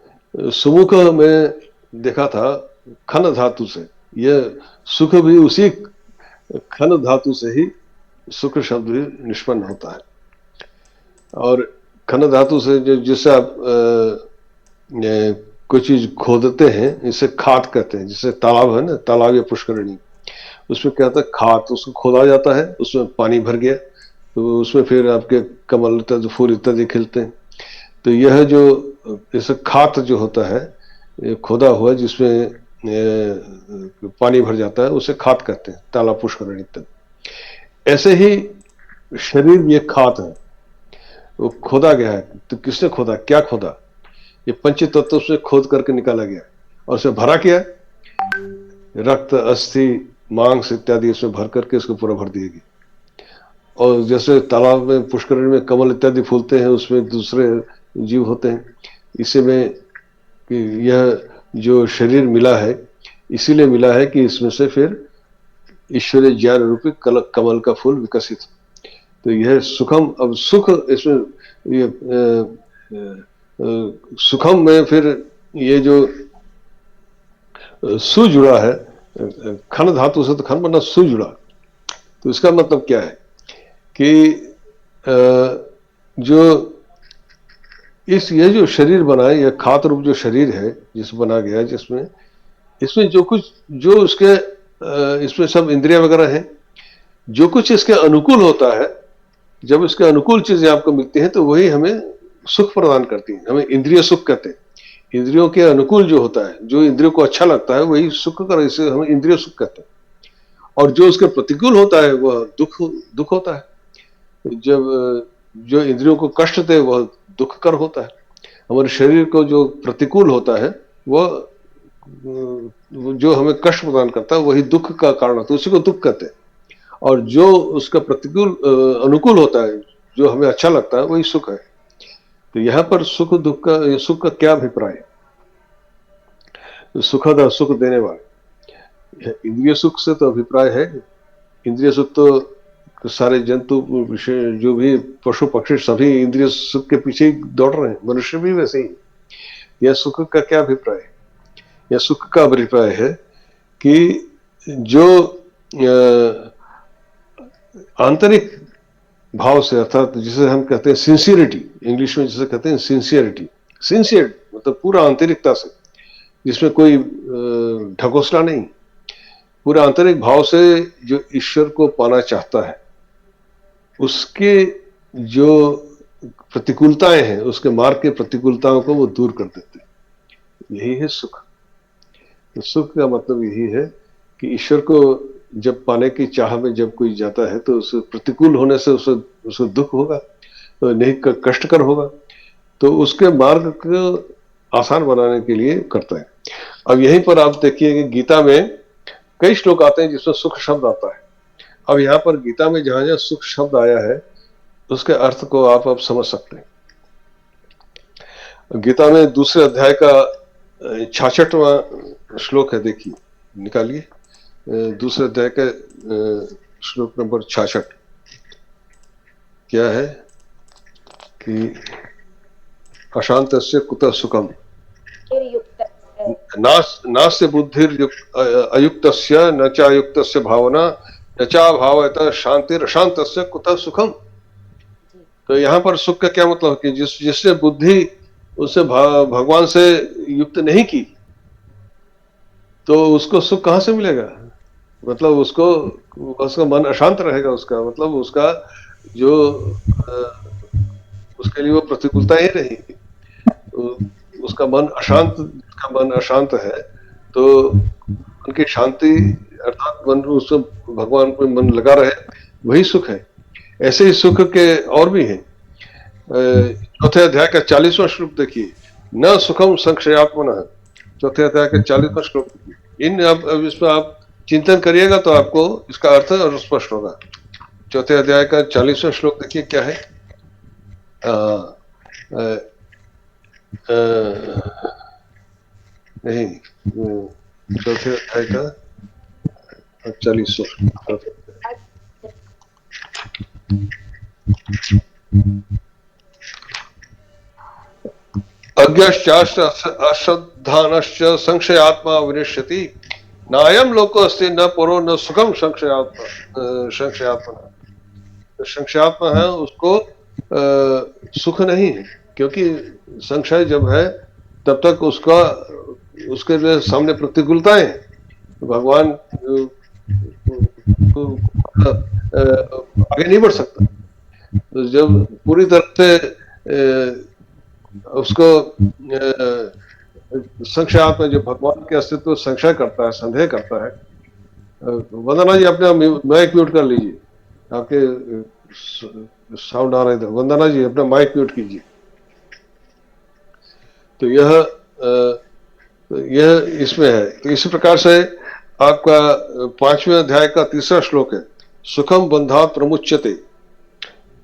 सुमुख में देखा था खन धातु से, यह सुख भी उसी खन धातु से ही सुख शब्द भी निष्पन्न होता है। और खन धातु से जो, जिससे आप कोई चीज खोदते हैं, इसे खात कहते हैं। जैसे तालाब है ना, तालाब या पुष्करणी, उसमें क्या होता है, खात, उसको खोदा जाता है, उसमें पानी भर गया तो उसमें फिर आपके कमल इत्यादि, फूल इत्यादि खिलते हैं। तो यह जो जैसे खात जो होता है, खोदा हुआ जिसमें पानी भर जाता है, उसे खात कहते हैं, तालाब पुष्करणी इत्यादि। ऐसे ही शरीर ये खात है, वो खोदा गया है। तो किसने खोदा, क्या खोदा, ये पंच तत्व से खोद करके निकाला गया और उसे भरा किया, रक्त, अस्थि, मांस इत्यादि इसमें भर करके इसको पूरा भर दिएगी। और जैसे तालाब में, पुष्करणी में कमल इत्यादि फूलते हैं, उसमें दूसरे जीव होते हैं। इसी में कि यह जो शरीर मिला है, इसीलिए मिला है कि इसमें से फिर ईश्वरीय ज्ञान रूपी कमल का फूल विकसित। तो यह सुखम, अब सुख इसमें ये सुखम में फिर ये जो सु जुड़ा है, खन धातु से, तो खन बना सु जुड़ा। तो इसका मतलब क्या है कि जो ये जो शरीर बना है, यह खात रूप जो शरीर है जिस बना गया है, जिसमें इसमें जो कुछ, जो उसके इसमें सब इंद्रिया वगैरह हैं, जो कुछ इसके अनुकूल होता है, जब इसके अनुकूल चीजें आपको मिलती हैं तो वही हमें सुख प्रदान करती है। हमें इंद्रिय सुख कहते हैं। इंद्रियों के अनुकूल जो होता है, जो इंद्रियों को अच्छा लगता है, वही सुख कर, इसे हमें इंद्रिय सुख कहते हैं। और जो उसके प्रतिकूल होता है वह दुख होता है। जब जो इंद्रियों को कष्ट दे वह दुख कर होता है। हमारे शरीर को जो प्रतिकूल होता है वह जो हमें कष्ट प्रदान करता है वही दुख का कारण होता है, उसी को दुख कहते हैं। और जो उसका प्रतिकूल अनुकूल होता है, जो हमें अच्छा लगता है, वही सुख है। तो यहाँ पर सुख दुख का, सुख का क्या अभिप्राय है? सुखद और सुख देने वाले, इंद्रिय सुख से तो अभिप्राय है। इंद्रिय सुख तो सारे जंतु विषय जो भी पशु पक्षी सभी इंद्रिय सुख के पीछे ही दौड़ रहे हैं, मनुष्य भी वैसे ही। यह सुख का क्या अभिप्राय है? यह सुख का अभिप्राय है कि जो आंतरिक भाव से, अर्थात जिसे हम कहते हैं सिंसियरिटी, इंग्लिश में जिसे कहते हैं सिंसियरिटी, सिंसियर मतलब पूरा आंतरिकता से, जिसमें कोई ढकोसला नहीं, पूरे आंतरिक भाव से जो ईश्वर को पाना चाहता है, उसके जो प्रतिकूलताएं हैं, उसके मार्ग के प्रतिकूलताओं को वो दूर कर देते हैं। यही है सुख। तो सुख का मतलब यही है कि ईश्वर को जब पाने की चाह में जब कोई जाता है तो उसे प्रतिकूल होने से उसे दुख होगा, तो नहीं कष्टकर होगा, तो उसके मार्ग को आसान बनाने के लिए करता है। अब यहीं पर आप देखिए कि गीता में कई श्लोक आते हैं जिसमें सुख शब्द आता है। अब यहाँ पर गीता में जहां जहां सुख शब्द आया है उसके अर्थ को आप अब समझ सकते हैं। गीता में दूसरे अध्याय का 66वां श्लोक है, देखिए, निकालिए। दूसरे अध्याय का श्लोक नंबर 66 क्या है कि अशांतस्य कुतः सुखम नास्य बुद्धिर अयुक्तस्य न चायुक्तस्य भावना न चा भावयत शांतिर अशांतस्य कुतः सुखम। तो यहाँ पर सुख का क्या मतलब कि जिसने बुद्धि उसे भगवान से युक्त नहीं की, तो उसको सुख कहाँ से मिलेगा? मतलब उसका मन अशांत रहेगा, उसका मतलब उसका जो उसके लिए वो प्रतिकूलता ही रहेगी, उसका मन अशांत है, तो उनकी शांति अर्थात मन उसको भगवान को मन लगा रहे, वही सुख है। ऐसे ही सुख के और भी हैं। चौथे अध्याय का 40वां श्लोक देखिए, न सुखम संशयात्मनः। चौथे अध्याय का 40वां श्लोक, अब इसमें आप चिंतन करिएगा तो आपको इसका अर्थ और स्पष्ट होगा। चौथे अध्याय का 40वां श्लोक देखिए क्या है। नहीं, चौथे अध्याय का 40वां श्लोक, अज्ञश्चाश्च अश्रद्धानश्च संशयात्मा विनश्यति नायम लोको अस्ति न परो न सुखम संशयात्मा। संशयात्मा है उसको सुख नहीं है, क्योंकि संशय जब है तब तक उसके लिए सामने प्रतिकूलताएं, भगवान आगे नहीं बढ़ सकता। तो जब पूरी तरह से उसको संशयात्मा में जो भगवान के अस्तित्व संशय करता है, संदेह करता है। वंदना जी अपना माइक म्यूट कर लीजिए, आपके साउंड आ रहे थे। वंदना जी अपना माइक म्यूट कीजिए। तो यह इसमें है। तो इसी प्रकार से आपका 5वें अध्याय का 3रा श्लोक है, सुखम बंधात प्रमुच्यते।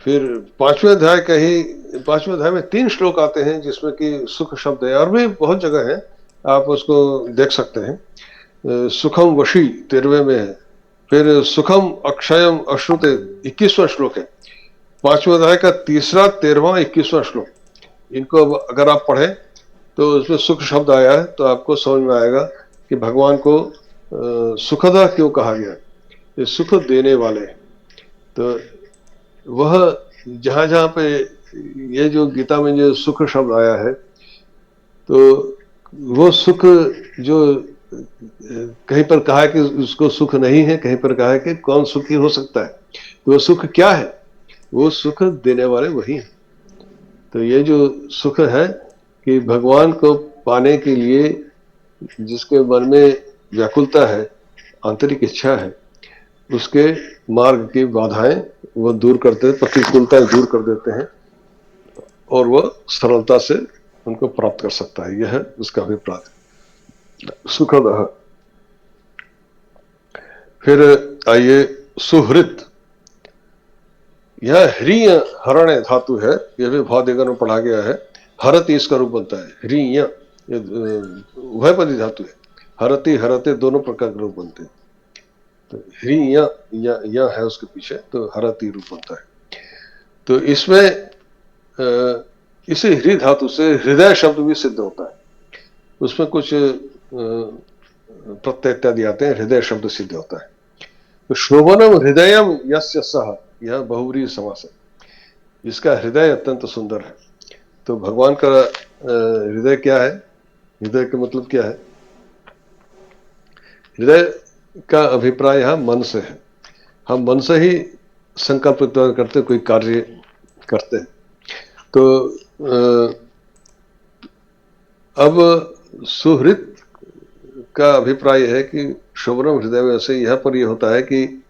फिर 5वें अध्याय में 3 श्लोक आते हैं जिसमें कि सुख शब्द है, और भी बहुत जगह है, आप उसको देख सकते हैं। सुखम वशी 13वें में है, फिर सुखम अक्षयम अश्रुते 21वां श्लोक है। 5वें अध्याय का 3रा, 13वां, 21वां श्लोक, इनको अगर आप पढ़ें तो उसमें सुख शब्द आया है तो आपको समझ में आएगा कि भगवान को सुखदा क्यों कहा गया, ये सुख देने वाले। तो वह जहां जहां पे ये जो गीता में जो सुख शब्द आया है, तो वो सुख जो कहीं पर कहा है कि उसको सुख नहीं है, कहीं पर कहा है कि कौन सुखी हो सकता है, तो वो सुख क्या है? वो सुख देने वाले वही है। तो ये जो सुख है कि भगवान को पाने के लिए जिसके मन में व्याकुलता है, आंतरिक इच्छा है, उसके मार्ग की बाधाएं वो दूर करते हैं, प्रतिकूलताएं दूर कर देते हैं, और वह सरलता से उनको प्राप्त कर सकता है। यह है उसका अभिप्राय। सुखदः। फिर आइए सुहृत। यह ह्रीय हरण धातु है, यह भी भावदिगर में पढ़ा गया है। हरति इसका रूप बनता है, ह्रीय उभयपदी धातु है। हरति हरते दोनों प्रकार के रूप बनते हैं। तो ह्रीय या है उसके पीछे, तो हरति रूप बनता है। तो इसमें इसी ह्री धातु से हृदय शब्द भी सिद्ध होता है। उसमें कुछ प्रत्यय इत्यादि आते हैं, हृदय शब्द सिद्ध होता है। तो शोभनम हृदयम यस्य सह, यह बहुव्रीहि समास है। इसका हृदय अत्यंत सुंदर है। तो भगवान का हृदय क्या है? हृदय का मतलब क्या है? हृदय का अभिप्राय यहां मन से है। हम मन से ही संकल्प करते, कोई कार्य करते हैं। तो अब सुहृत का अभिप्राय है कि शोभनम हृदय में से यहां पर यह होता है कि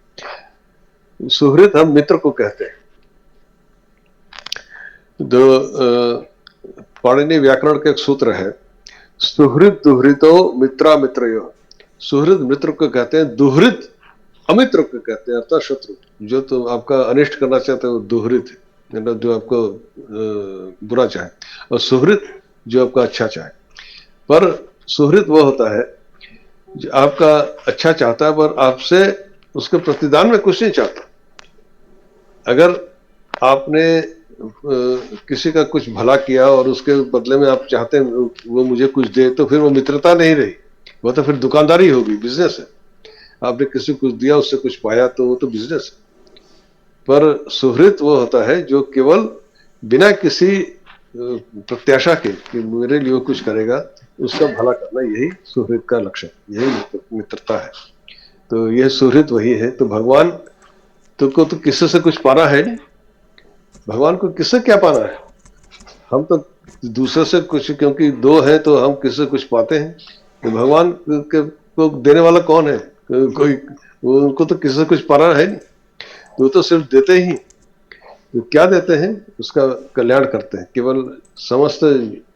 सुहृत हम मित्र को कहते हैं। जो पाणिनि व्याकरण का एक सूत्र है, सुहृद दुहृतो मित्रा मित्रयो। सुहृद मित्र को कहते हैं, दुहृद अमित्र को कहते हैं, अर्थात शत्रु। जो तो आपका अनिष्ट करना चाहते हैं वो दुहृद है, जो आपको बुरा चाहे, और सुहृद जो आपका अच्छा चाहे। पर सुहृद वो होता है जो आपका अच्छा चाहता है पर आपसे उसके प्रतिदान में कुछ नहीं चाहता। अगर आपने किसी का कुछ भला किया और उसके बदले में आप चाहते हैं वो मुझे कुछ दे, तो फिर वो मित्रता नहीं रही, वो तो फिर दुकानदारी होगी, बिजनेस है। आपने किसी को कुछ दिया, उससे कुछ पाया, तो वो तो बिजनेस है। पर सुहृद वो होता है जो केवल बिना किसी प्रत्याशा के कि मेरे लिए वो कुछ करेगा, उसका भला करना, यही सुहृद का लक्षण, यही मित्रता है। तो यह सुहृद वही है। तो भगवान तुमको तो किसी से कुछ पाना है नहीं, भगवान को किससे क्या पाना है? हम तो दूसरे से कुछ, क्योंकि दो है तो हम किससे कुछ पाते हैं। तो भगवान को देने वाला कौन है? कोई, उनको तो किसी से कुछ पाना है नहीं, वो तो सिर्फ देते ही। तो क्या देते हैं? उसका कल्याण करते हैं। केवल समस्त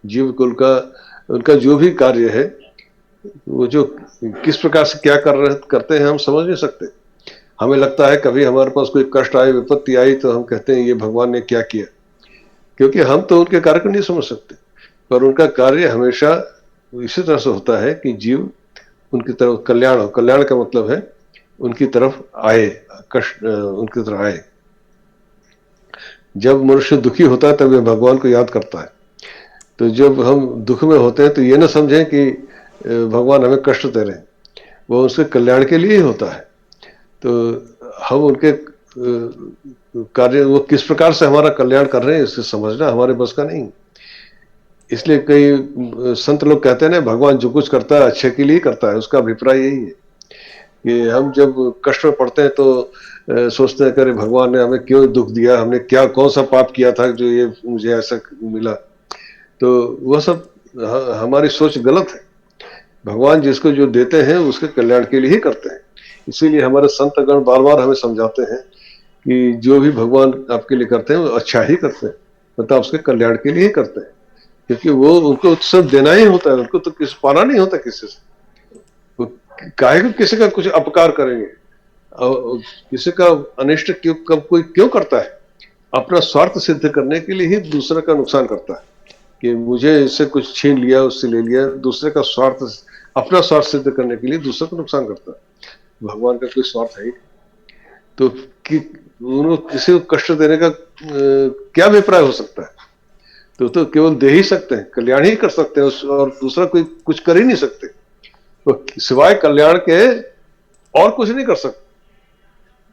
जीव कुल का, उनका जो भी कार्य है, वो जो किस प्रकार से क्या करते हैं हम समझ नहीं सकते। हमें लगता है कभी हमारे पास कोई कष्ट आए, विपत्ति आई, तो हम कहते हैं ये भगवान ने क्या किया, क्योंकि हम तो उनके कार्य को नहीं समझ सकते। पर उनका कार्य हमेशा इसी तरह से होता है कि जीव उनकी तरफ कल्याण हो। कल्याण का मतलब है उनकी तरफ आए, कष्ट उनकी तरफ आए। जब मनुष्य दुखी होता है तब वह भगवान को याद करता है। तो जब हम दुख में होते हैं तो ये ना समझें कि भगवान हमें कष्ट दे रहे हैं, वो उसके कल्याण के लिए ही होता है। तो हम उनके कार्य, वो किस प्रकार से हमारा कल्याण कर रहे हैं, इसे समझना हमारे बस का नहीं। इसलिए कई संत लोग कहते हैं ना, भगवान जो कुछ करता है अच्छे के लिए करता है। उसका अभिप्राय यही है कि हम जब कष्ट में पड़ते हैं तो सोचते हैं कि अरे भगवान ने हमें क्यों दुख दिया, हमने क्या कौन सा पाप किया था जो ये मुझे ऐसा मिला। तो वह सब हमारी सोच गलत है। भगवान जिसको जो देते हैं उसके कल्याण के लिए ही करते हैं। इसीलिए हमारे संतगण बार बार हमें समझाते हैं कि जो भी भगवान आपके लिए करते हैं वो अच्छा ही करते हैं, मतलब उसके कल्याण के लिए ही करते हैं। क्योंकि वो उनको सब देना ही होता है, उनको तो किस पाना नहीं होता किसी से। वो काहे को किसी का कुछ अपकार करेंगे, और किसी का अनिष्ट क्यों, कब कोई क्यों करता है? अपना स्वार्थ सिद्ध करने के लिए ही दूसरे का नुकसान करता है कि मुझे इससे कुछ छीन लिया, उससे ले लिया। दूसरे का स्वार्थ, अपना स्वार्थ सिद्ध करने के लिए दूसरे को नुकसान करता है। भगवान का कोई स्वार्थ है ही। तो उन्होंने किसी को कष्ट देने का क्या अभिप्राय हो सकता है? तो केवल दे ही सकते हैं, कल्याण ही कर सकते हैं, और दूसरा कोई कुछ कर ही नहीं सकते। तो सिवाय कल्याण के और कुछ नहीं कर सकते।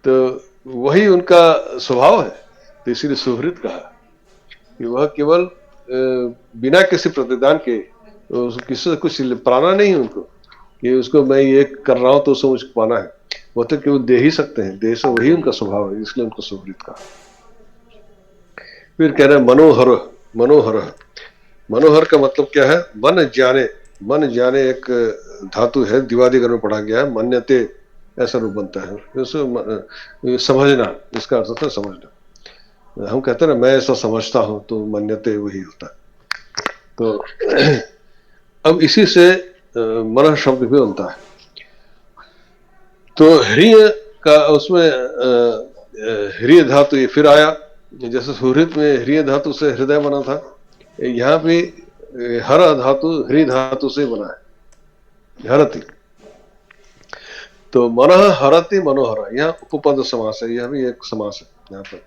तो वही उनका स्वभाव है। तो इसीलिए सुहृद कहा कि वह केवल बिना किसी प्रतिदान के, किसी से कुछ पाना नहीं उनको कि उसको मैं ये कर रहा हूं तो उसको मुझको पाना है। वो तो केवल दे ही सकते हैं, दे से वही उनका स्वभाव है, इसलिए उनको सुहृद कहा। फिर कह रहे हैं मनोहर। मनोहर, मनोहर का मतलब क्या है? मन जाने। मन जाने एक धातु है, दिवादिगण में पढ़ा गया है, मन्यते ऐसा रूप बनता है। समझना, इसका अर्थ होता है समझना। हम कहते हैं ना मैं ऐसा समझता हूं, तो मन्यते वही होता है। तो अब इसी से मनः शब्द भी बनता है। तो ह्रिय का उसमें ह्रिय धातु ये फिर आया, जैसे सुहृत में ह्रिय धातु से हृदय बना था, यहाँ भी हर धातु ह्रिय धातु से बना है, हरति। तो मनः हरति मनोहर, यहाँ उपपद समास है, यह भी एक समास है। यहाँ पर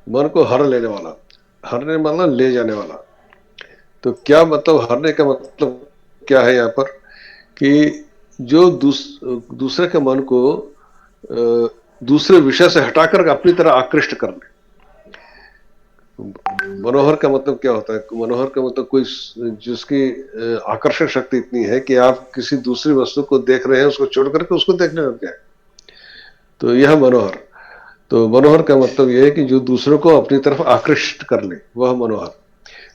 मन को हर लेने वाला, हरने मतलब ले जाने वाला। तो क्या मतलब हरने का मतलब क्या है यहाँ पर, कि जो दूसरे के मन को दूसरे विषय से हटाकर अपनी तरह आकृष्ट कर ले। मनोहर का मतलब क्या होता है, मनोहर का मतलब कोई जिसकी आकर्षक शक्ति इतनी है कि आप किसी दूसरी वस्तु को देख रहे हैं, उसको छोड़ करके उसको देखने लग गए, तो यह मनोहर। तो मनोहर का मतलब यह है कि जो दूसरों को अपनी तरफ आकृष्ट कर ले, वह मनोहर।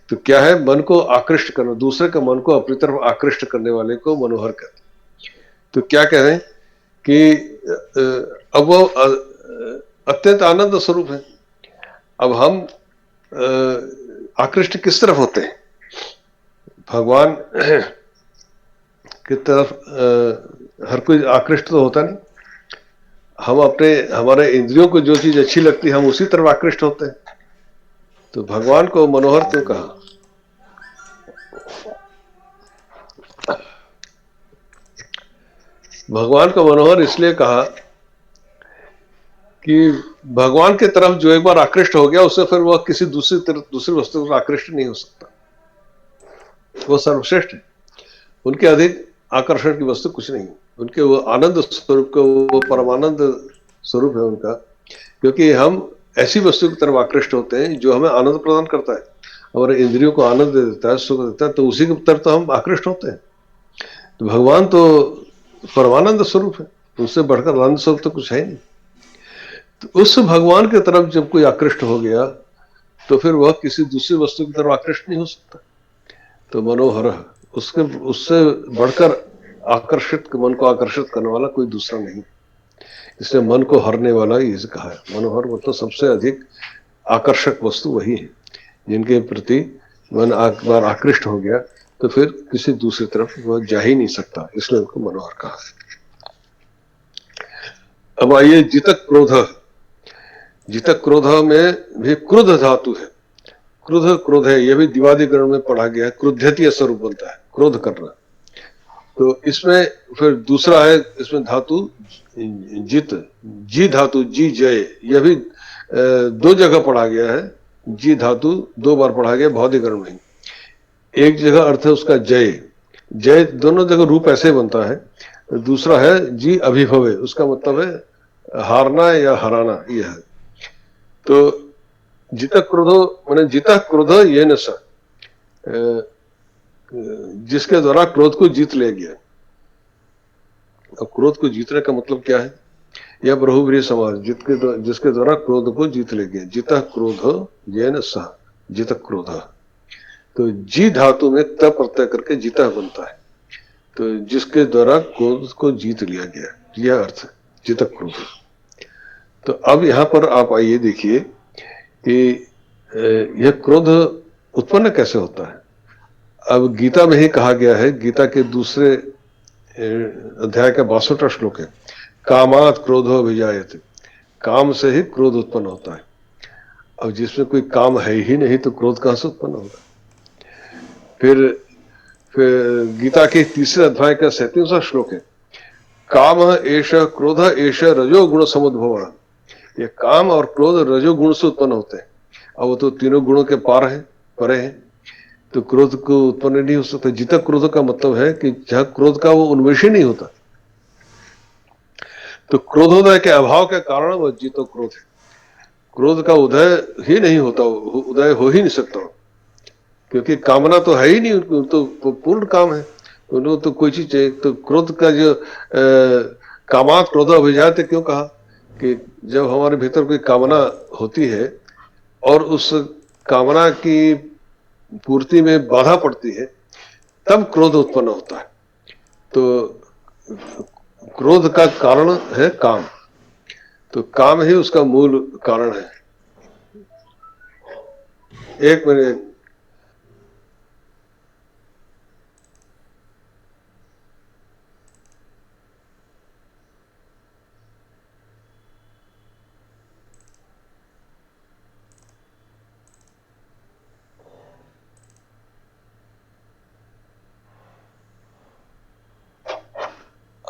तो क्या है, मन को आकृष्ट करना, दूसरे के मन को अपनी तरफ आकृष्ट करने वाले को मनोहर कहते हैं। तो क्या कह रहे हैं कि अब वो अत्यंत आनंद स्वरूप है। अब हम आकृष्ट किस तरफ होते हैं, भगवान की तरफ हर कोई आकृष्ट तो होता नहीं। हम अपने हमारे इंद्रियों को जो चीज अच्छी लगती है हम उसी तरफ आकृष्ट होते हैं। तो भगवान को मनोहर क्यों कहा, भगवान को मनोहर इसलिए कहा कि भगवान की तरफ जो एक बार आकृष्ट हो गया, उससे फिर वह किसी दूसरी वस्तु पर आकृष्ट नहीं हो सकता। वो सर्वश्रेष्ठ है, उनके अधिक आकर्षण की वस्तु कुछ नहीं। उनके वो आनंद स्वरूप का, वो परमानंद स्वरूप है उनका। क्योंकि हम ऐसी वस्तु की तरफ आकृष्ट होते हैं जो हमें आनंद प्रदान करता है, हमारे इंद्रियों को आनंद दे देता है, सुख देता है, तो उसी की तरफ तो हम आकृष्ट होते हैं। तो भगवान तो परमानंद स्वरूप है, उससे बढ़कर आनंद स्वरूप तो कुछ है नहीं। तो उस भगवान की तरफ जब कोई आकृष्ट हो गया तो फिर वह किसी दूसरी वस्तु की तरफ आकृष्ट नहीं हो सकता। तो मनोहर, उसके उससे बढ़कर आकर्षित, मन को आकर्षित करने वाला कोई दूसरा नहीं, इसलिए मन को हरने वाला ही इसे कहा है। मनोहर मतलब सबसे अधिक आकर्षक वस्तु वही है जिनके प्रति मन एक बार आकृष्ट हो गया तो फिर किसी दूसरी तरफ वह जा ही नहीं सकता, इसलिए उनको मनोहर कहा है। अब आइए जितक क्रोध। जितक क्रोध में भी क्रोध धातु है, क्रोध है, यह भी दिवादिगण में पढ़ा गया है, क्रोध्यतीय स्वरूप बनता है, क्रोध करना। तो इसमें फिर दूसरा है, इसमें धातु जित, जी धातु, जी जय, यह भी दो जगह पढ़ा गया है। जी धातु दो बार पढ़ा गया भौतिकरण में। एक जगह अर्थ है उसका जय, जय दोनों जगह रूप ऐसे बनता है। दूसरा है जी अभिभवे, उसका मतलब है हारना या हराना, यह है। तो जित क्रोधो माने जिता क्रोध ये न स, जिसके द्वारा क्रोध को जीत ले गया। अब क्रोध को जीतने का मतलब क्या है, यह बहुव्रीहि समास, जिसके द्वारा क्रोध को जीत ले गया। जिता क्रोध ये न स, जित क्रोध। तो जी धातु में त प्रत्यय करके जीता बनता है, तो जिसके द्वारा क्रोध को जीत लिया गया, यह अर्थ है जित क्रोध। तो अब यहां पर आप आइए देखिए कि यह क्रोध उत्पन्न कैसे होता है। अब गीता में ही कहा गया है, गीता के दूसरे अध्याय का 62वां श्लोक है, कामात क्रोधो अभिजायते, काम से ही क्रोध उत्पन्न होता है। अब जिसमें कोई काम है ही नहीं तो क्रोध कहां से उत्पन्न होगा। फिर गीता के तीसरे अध्याय का 37वां श्लोक है, काम एष क्रोध एष रजोगुण समुद्भव। ये काम और क्रोध रजोगुण से उत्पन्न होते हैं। अब वो तो तीनों गुणों के पार है, परे है, तो क्रोध को उत्पन्न नहीं हो सकता। जितना क्रोध का मतलब है कि जहां क्रोध का वो उन्मेष ही नहीं होता, तो क्रोधोदय के अभाव के कारण वह जीतो क्रोध है। क्रोध का उदय ही नहीं होता, उदय हो ही नहीं सकता, क्योंकि कामना तो है ही नहीं, तो पूर्ण काम है, उनको तो कोई चीज चाहिए। तो क्रोध का जो कामात क्रोध अभिजात क्यों कहा, कि जब हमारे भीतर कोई कामना होती है और उस कामना की पूर्ति में बाधा पड़ती है, तब क्रोध उत्पन्न होता है। तो क्रोध का कारण है काम, तो काम ही उसका मूल कारण है। एक मिनट,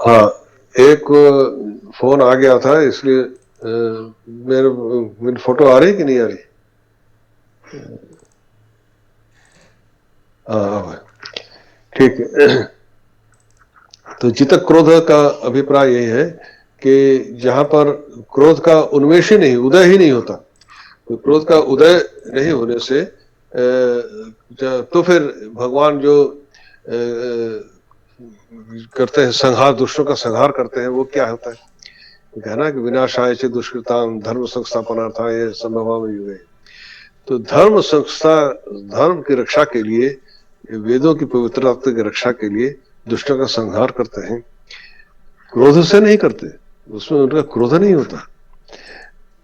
हाँ, एक फोन आ गया था, इसलिए मेरे मेरी फोटो आ रही कि नहीं आ रही? हाँ, ठीक है। तो चितक क्रोध का अभिप्राय यही है कि जहां पर क्रोध का उन्मेष ही नहीं, उदय ही नहीं होता, तो क्रोध का उदय नहीं होने से तो फिर भगवान जो करते हैं संहार, दुष्टों का संहार करते हैं, वो क्या होता है? कहना कि विनाशाय च दुष्कृताम धर्म संस्थापनार्थाय ये संभवामि युगे। तो धर्म संस्था, धर्म की रक्षा के लिए, वेदों की पवित्रता की रक्षा के लिए दुष्टों का संहार करते हैं, क्रोध से नहीं करते, उसमें उनका क्रोध नहीं होता।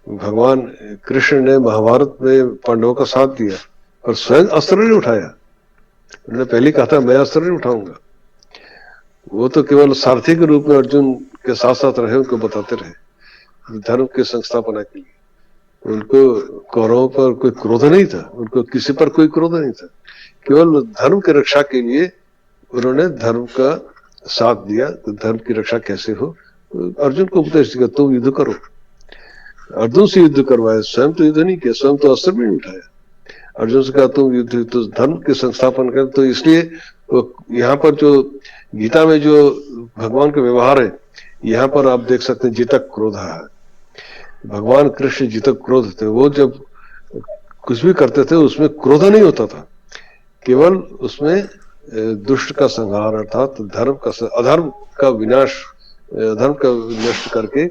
भगवान कृष्ण ने महाभारत में पांडवों का साथ दिया, पर स्वयं अस्त्र नहीं उठाया। उन्होंने पहले कहा था मैं अस्त्र नहीं उठाऊंगा, वो तो केवल सारथी के रूप में अर्जुन के साथ साथ रहे, उनको बताते रहे धर्म के संस्थापना के लिए। उनको कौरवों पर कोई क्रोध नहीं था, उनको किसी पर कोई क्रोध नहीं था, केवल धर्म की रक्षा के लिए उन्होंने धर्म का साथ दिया। तो धर्म की रक्षा कैसे हो, तो अर्जुन को उपदेश दिया, तुम युद्ध करो। अर्जुन से युद्ध करवाया, स्वयं तो युद्ध नहीं किया, स्वयं तो अस्त्र भी नहीं उठाया। अर्जुन से कहा तुम युद्ध, तो धर्म के संस्थापन कर। तो इसलिए यहाँ पर जो गीता में जो भगवान का व्यवहार है, यहाँ पर आप देख सकते हैं जितक क्रोध है। भगवान कृष्ण जितक क्रोध थे, वो जब कुछ भी करते थे उसमें क्रोध नहीं होता था, केवल उसमें दुष्ट का संहार अर्थात धर्म का, अधर्म का विनाश, धर्म का नष्ट करके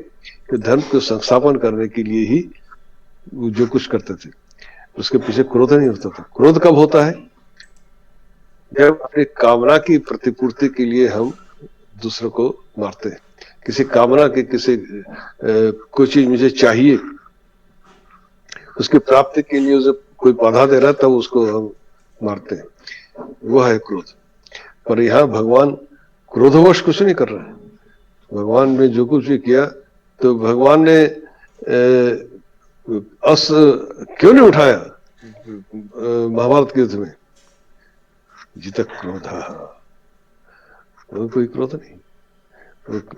धर्म को संस्थापन करने के लिए ही जो कुछ करते थे, उसके पीछे क्रोध नहीं होता था। क्रोध कब होता है? जब अपनी कामना की प्रतिपूर्ति के लिए हम दूसरों को मारते हैं, किसी कामना के, किसी कोई चीज मुझे चाहिए, उसकी प्राप्ति के लिए उसे कोई बाधा दे रहा है, तब उसको हम मारते हैं, वो है क्रोध। पर यहाँ भगवान क्रोधवश कुछ नहीं कर रहे हैं। भगवान ने जो कुछ भी किया, तो भगवान ने अस्त्र क्यों नहीं उठाया महाभारत के युद्ध में? जितक क्रोध, कोई क्रोध नहीं।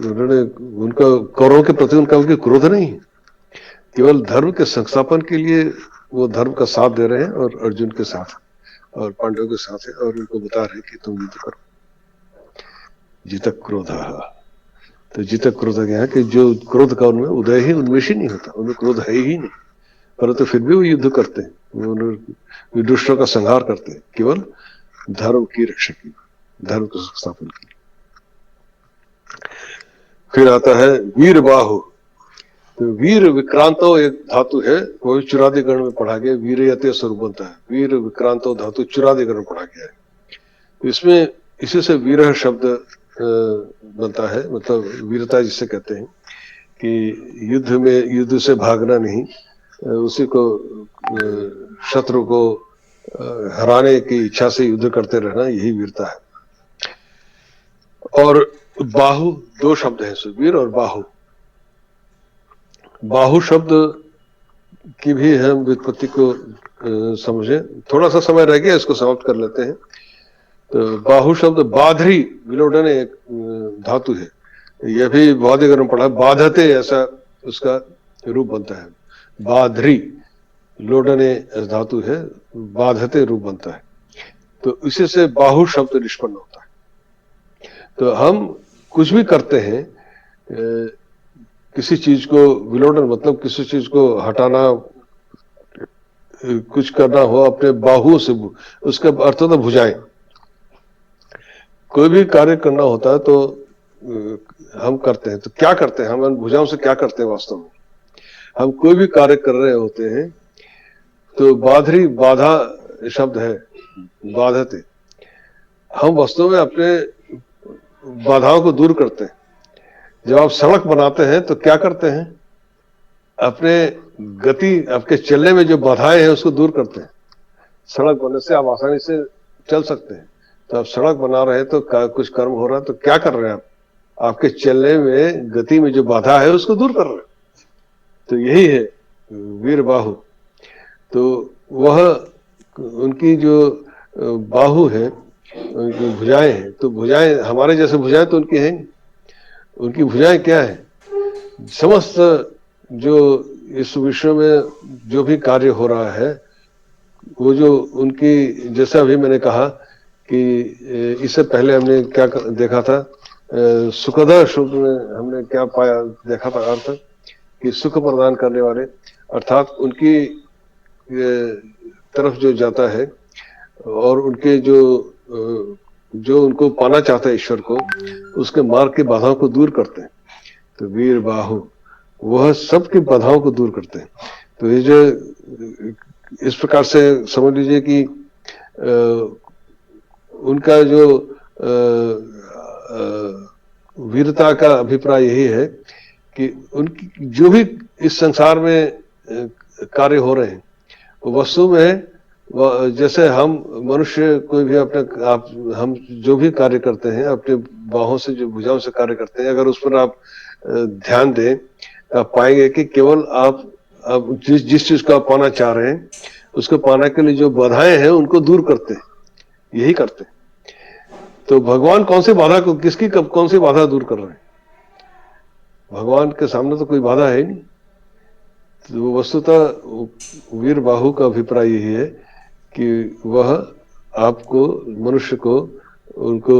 उन्होंने, उनका कौरवों के प्रति उनका कोई क्रोध नहीं है, केवल धर्म के संस्थापन के लिए वो धर्म का साथ दे रहे हैं, और अर्जुन के साथ और पांडवों के साथ है, और उनको बता रहे कि तुम युद्ध करो। जितक क्रोध, तो जितक क्रोध क्या है कि जो क्रोध का उनमें उदय ही, उन्मेष ही नहीं होता, उनमें क्रोध है ही नहीं, परंतु फिर भी वो युद्ध करते हैं, वो दुष्टों का संहार करते हैं, केवल धर्म की रक्षा की, धर्म के संस्थापन की। फिर आता है वीर बाहु। तो वीर विक्रांतो एक धातु है, वो भी चुरादिगण में पढ़ा गया, वीर यते स्वरूप बनता है। वीर विक्रांतो धातु चुरादिगण में पढ़ा गया है। तो इसमें इसी से वीर शब्द बनता है, मतलब वीरता जिसे कहते हैं कि युद्ध में, युद्ध से भागना नहीं, उसी को शत्रु को हराने की इच्छा से युद्ध करते रहना, यही वीरता है। और बाहु, दो शब्द है, वीर और बाहु। बाहु शब्द की भी हम व्युत्पत्ति को समझे, थोड़ा सा समय रह गया, इसको समाप्त कर लेते हैं। तो बाहु शब्द बाधरी विलोडन एक धातु है, यह भी बहुत अगर पढ़ा, बाधते ऐसा उसका रूप बनता है। बाधरी लोडने धातु है, बाधते रूप बनता है, तो इसी से बाहु शब्द निष्पन्न होता है। तो हम कुछ भी करते हैं, किसी चीज को विलोडन मतलब किसी चीज को हटाना, कुछ करना हो अपने बाहुओं से, उसका अर्थ होता है भुजाएं। कोई भी कार्य करना होता है तो हम करते हैं, तो क्या करते हैं हम भुजाओं से? क्या करते हैं वास्तव में? हम कोई भी कार्य कर रहे होते हैं तो बाधरी, बाधा शब्द है, बाधते, हम वास्तव में अपने बाधाओं को दूर करते हैं। जब आप सड़क बनाते हैं तो क्या करते हैं? अपने गति, आपके चलने में जो बाधाएं हैं उसको दूर करते हैं। सड़क बनने से आप आसानी से चल सकते हैं। तो आप सड़क बना रहे हैं तो कुछ कर्म हो रहा है, तो क्या कर रहे हैं आप? आपके चलने में, गति में जो बाधा है उसको दूर कर रहे हैं। तो यही है वीर बाहु। तो वह उनकी जो बाहु है, उनकी भुजाएं हैं, तो भुजाएं हमारे जैसे भुजाएं तो उनकी हैं, उनकी भुजाएं क्या है? समस्त जो इस विश्व में जो भी कार्य हो रहा है, वो जो उनकी, जैसा अभी मैंने कहा कि इससे पहले हमने क्या देखा था, सुखदा शुभ में हमने क्या पाया, देखा था अर्थ कि सुख प्रदान करने वाले, अर्थात उनकी तरफ जो जाता है और उनके जो उनको पाना चाहता है ईश्वर को, उसके मार्ग की बाधाओं को दूर करते हैं। तो वीर बाहु वह सबकी बाधाओं को दूर करते हैं। तो ये जो इस प्रकार से समझ लीजिए कि उनका जो वीरता का अभिप्राय यही है कि उनकी जो भी इस संसार में कार्य हो रहे हैं, वस्तु में जैसे हम मनुष्य कोई भी अपने हम जो भी कार्य करते हैं अपने बाहों से, जो भुजाओं से कार्य करते हैं, अगर उस पर आप ध्यान दें, आप पाएंगे कि केवल आप जिस चीज को आप पाना चाह रहे हैं, उसको पाने के लिए जो बाधाएं हैं उनको दूर करते हैं, यही करते हैं। तो भगवान कौन सी बाधा को, किसकी कौन सी बाधा दूर कर रहे हैं? भगवान के सामने तो कोई बाधा है नहीं। तो वस्तुतः वीर बाहु का अभिप्राय यही है कि वह आपको, मनुष्य को, उनको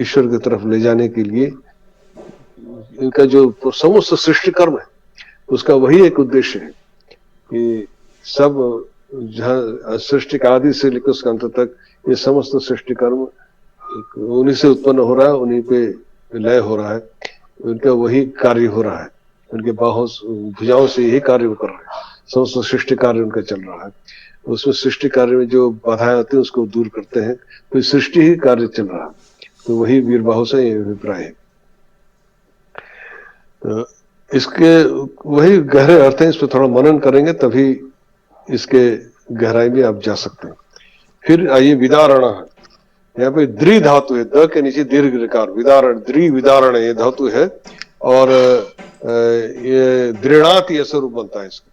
ईश्वर की तरफ ले जाने के लिए इनका जो समस्त सृष्टि कर्म है, उसका वही एक उद्देश्य है कि सब जहाँ सृष्टि का आदि से लेकर उसका अंत तक ये समस्त सृष्टि कर्म उन्हीं से उत्पन्न हो रहा है, उन्हीं पे लय हो रहा है, उनका वही कार्य हो रहा है, उनके बाहों भुजाओं से यही कार्य वो कर रहे हैं, समस्त सृष्टि कार्य उनका चल रहा है। उसमें सृष्टि कार्य में जो बाधाएं आती है उसको दूर करते हैं, तो सृष्टि ही कार्य चल रहा है। तो वही वीर बाहु से ये अभिप्राय है। तो इसके वही गहरे अर्थ हैं, इस पर थोड़ा मनन करेंगे तभी इसके गहराई में आप जा सकते हैं। फिर आइए विदारण, यहाँ पे द्रि धातु है, द के नीचे दीर्घ ऋकार, विदारण, द्रि विदारण ये धातु है, और ये दृढ़ाति ऐसा रूप बनता है इसका।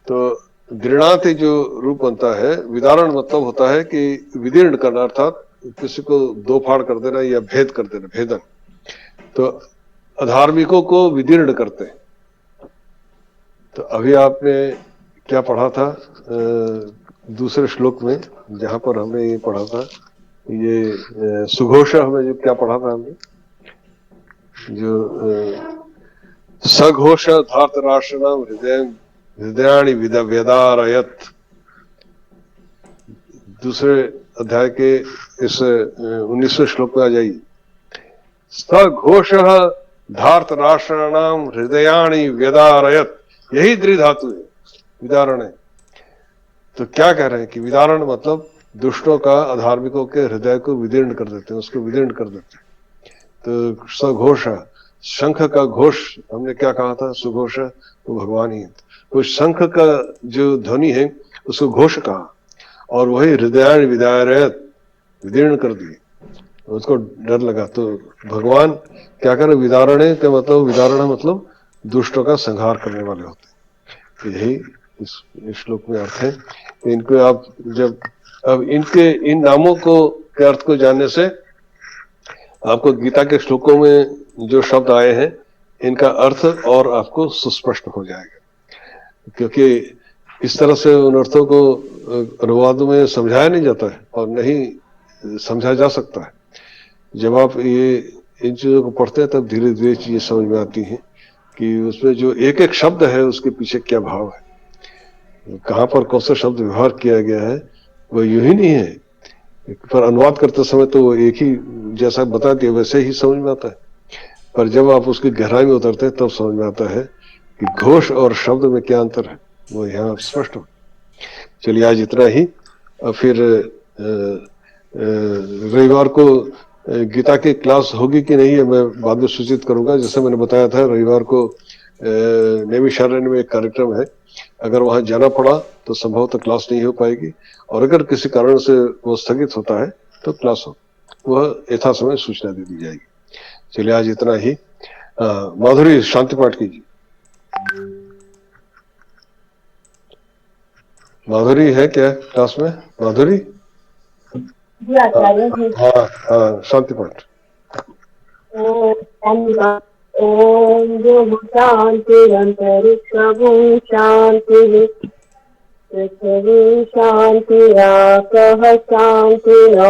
तो दृढ़ाति जो रूप बनता है, विदारण मतलब होता है कि विदीर्ण करना, अर्थात किसी को दो फाड़ कर देना या भेद कर देना, भेदन। तो अधार्मिकों को विदीर्ण करते हैं। तो अभी आपने क्या पढ़ा था दूसरे श्लोक में, जहां पर हमने ये पढ़ा था, ये सुघोष में जो क्या पढ़ा था हमने, जो सघोष धार्तराष्ट्रणाम हृदयाणि व्यदारयत, दूसरे अध्याय के इस 19वें श्लोक में आ जाइए। सघोष धार्तराष्ट्रणाम हृदयाणि व्यदारयत, यही द्रि धातु है, विदारण है। तो क्या कह रहे हैं कि विदारण मतलब दुष्टों का, अधार्मिकों के हृदय को विदीर्ण कर देते हैं, उसको विदीर्ण कर देते हैं। तो सघोष, शंख का घोष हमने क्या कहा था, सुघोष वो भगवान ही है। तो शंख का जो ध्वनि है उसको घोष कहा, और वही हृदय विदारयत, विदीर्ण कर दिए, उसको डर लगा। तो भगवान क्या करे, विदारण का मतलब, विदारण मतलब दुष्टों का संहार करने वाले होते हैं। यही इस श्लोक में अर्थ है। इनको आप जब अब इनके इन नामों को के अर्थ को जानने से आपको गीता के श्लोकों में जो शब्द आए हैं इनका अर्थ और आपको सुस्पष्ट हो जाएगा, क्योंकि इस तरह से उन अर्थों को अनुवाद में समझाया नहीं जाता है और नहीं समझा जा सकता है। जब आप ये इन चीजों को पढ़ते हैं तब धीरे धीरे चीजें समझ में आती हैं कि उसमें जो एक एक शब्द है उसके पीछे क्या भाव है, कहाँ पर कौन सा शब्द व्यवहार किया गया है, वो यूं ही नहीं है। पर अनुवाद करते समय तो वो एक ही जैसा बता दिया वैसे ही समझ में आता है, पर जब आप उसकी गहराई में उतरते हैं तब समझ में आता है कि घोष और शब्द में क्या अंतर है, वो यहाँ स्पष्ट हो। चलिए आज इतना ही। फिर रविवार को गीता की क्लास होगी कि नहीं है मैं बाद में सूचित करूंगा। जैसे मैंने बताया था रविवार को नैमिषारण्य में एक कार्यक्रम है, अगर वहां जाना पड़ा तो संभवतः क्लास नहीं हो पाएगी, और अगर किसी कारण से वो स्थगित होता है तो क्लास हो, वह यथा समय सूचना दे दी जाएगी। चलिए आज इतना ही। माधुरी शांति पाठ कीजिए। माधुरी है क्या क्लास में? माधुरी जी आचार्य जी। हाँ हाँ शांति पाठ। ॐ भूः शान्तिरन्तरिक्षभूः शान्तिः पृथिवी शान्तिरापः शान्तिरौषधयः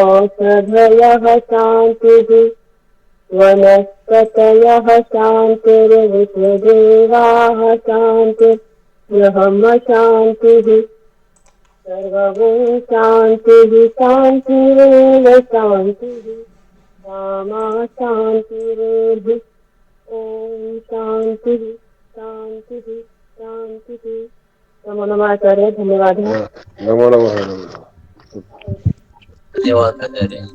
शान्तिः वनस्पतयः शान्तिर्विश्वदेवाः शान्तिर्ब्रह्म शान्तिः सर्वं शान्तिः शान्तिरेव शान्तिः सामा शान्तिरेधि ॐ शान्तिः शान्तिः शान्तिः। नमो नमः आचार्य, धन्यवाद। नमो नमः। धन्यवाद आचार्य।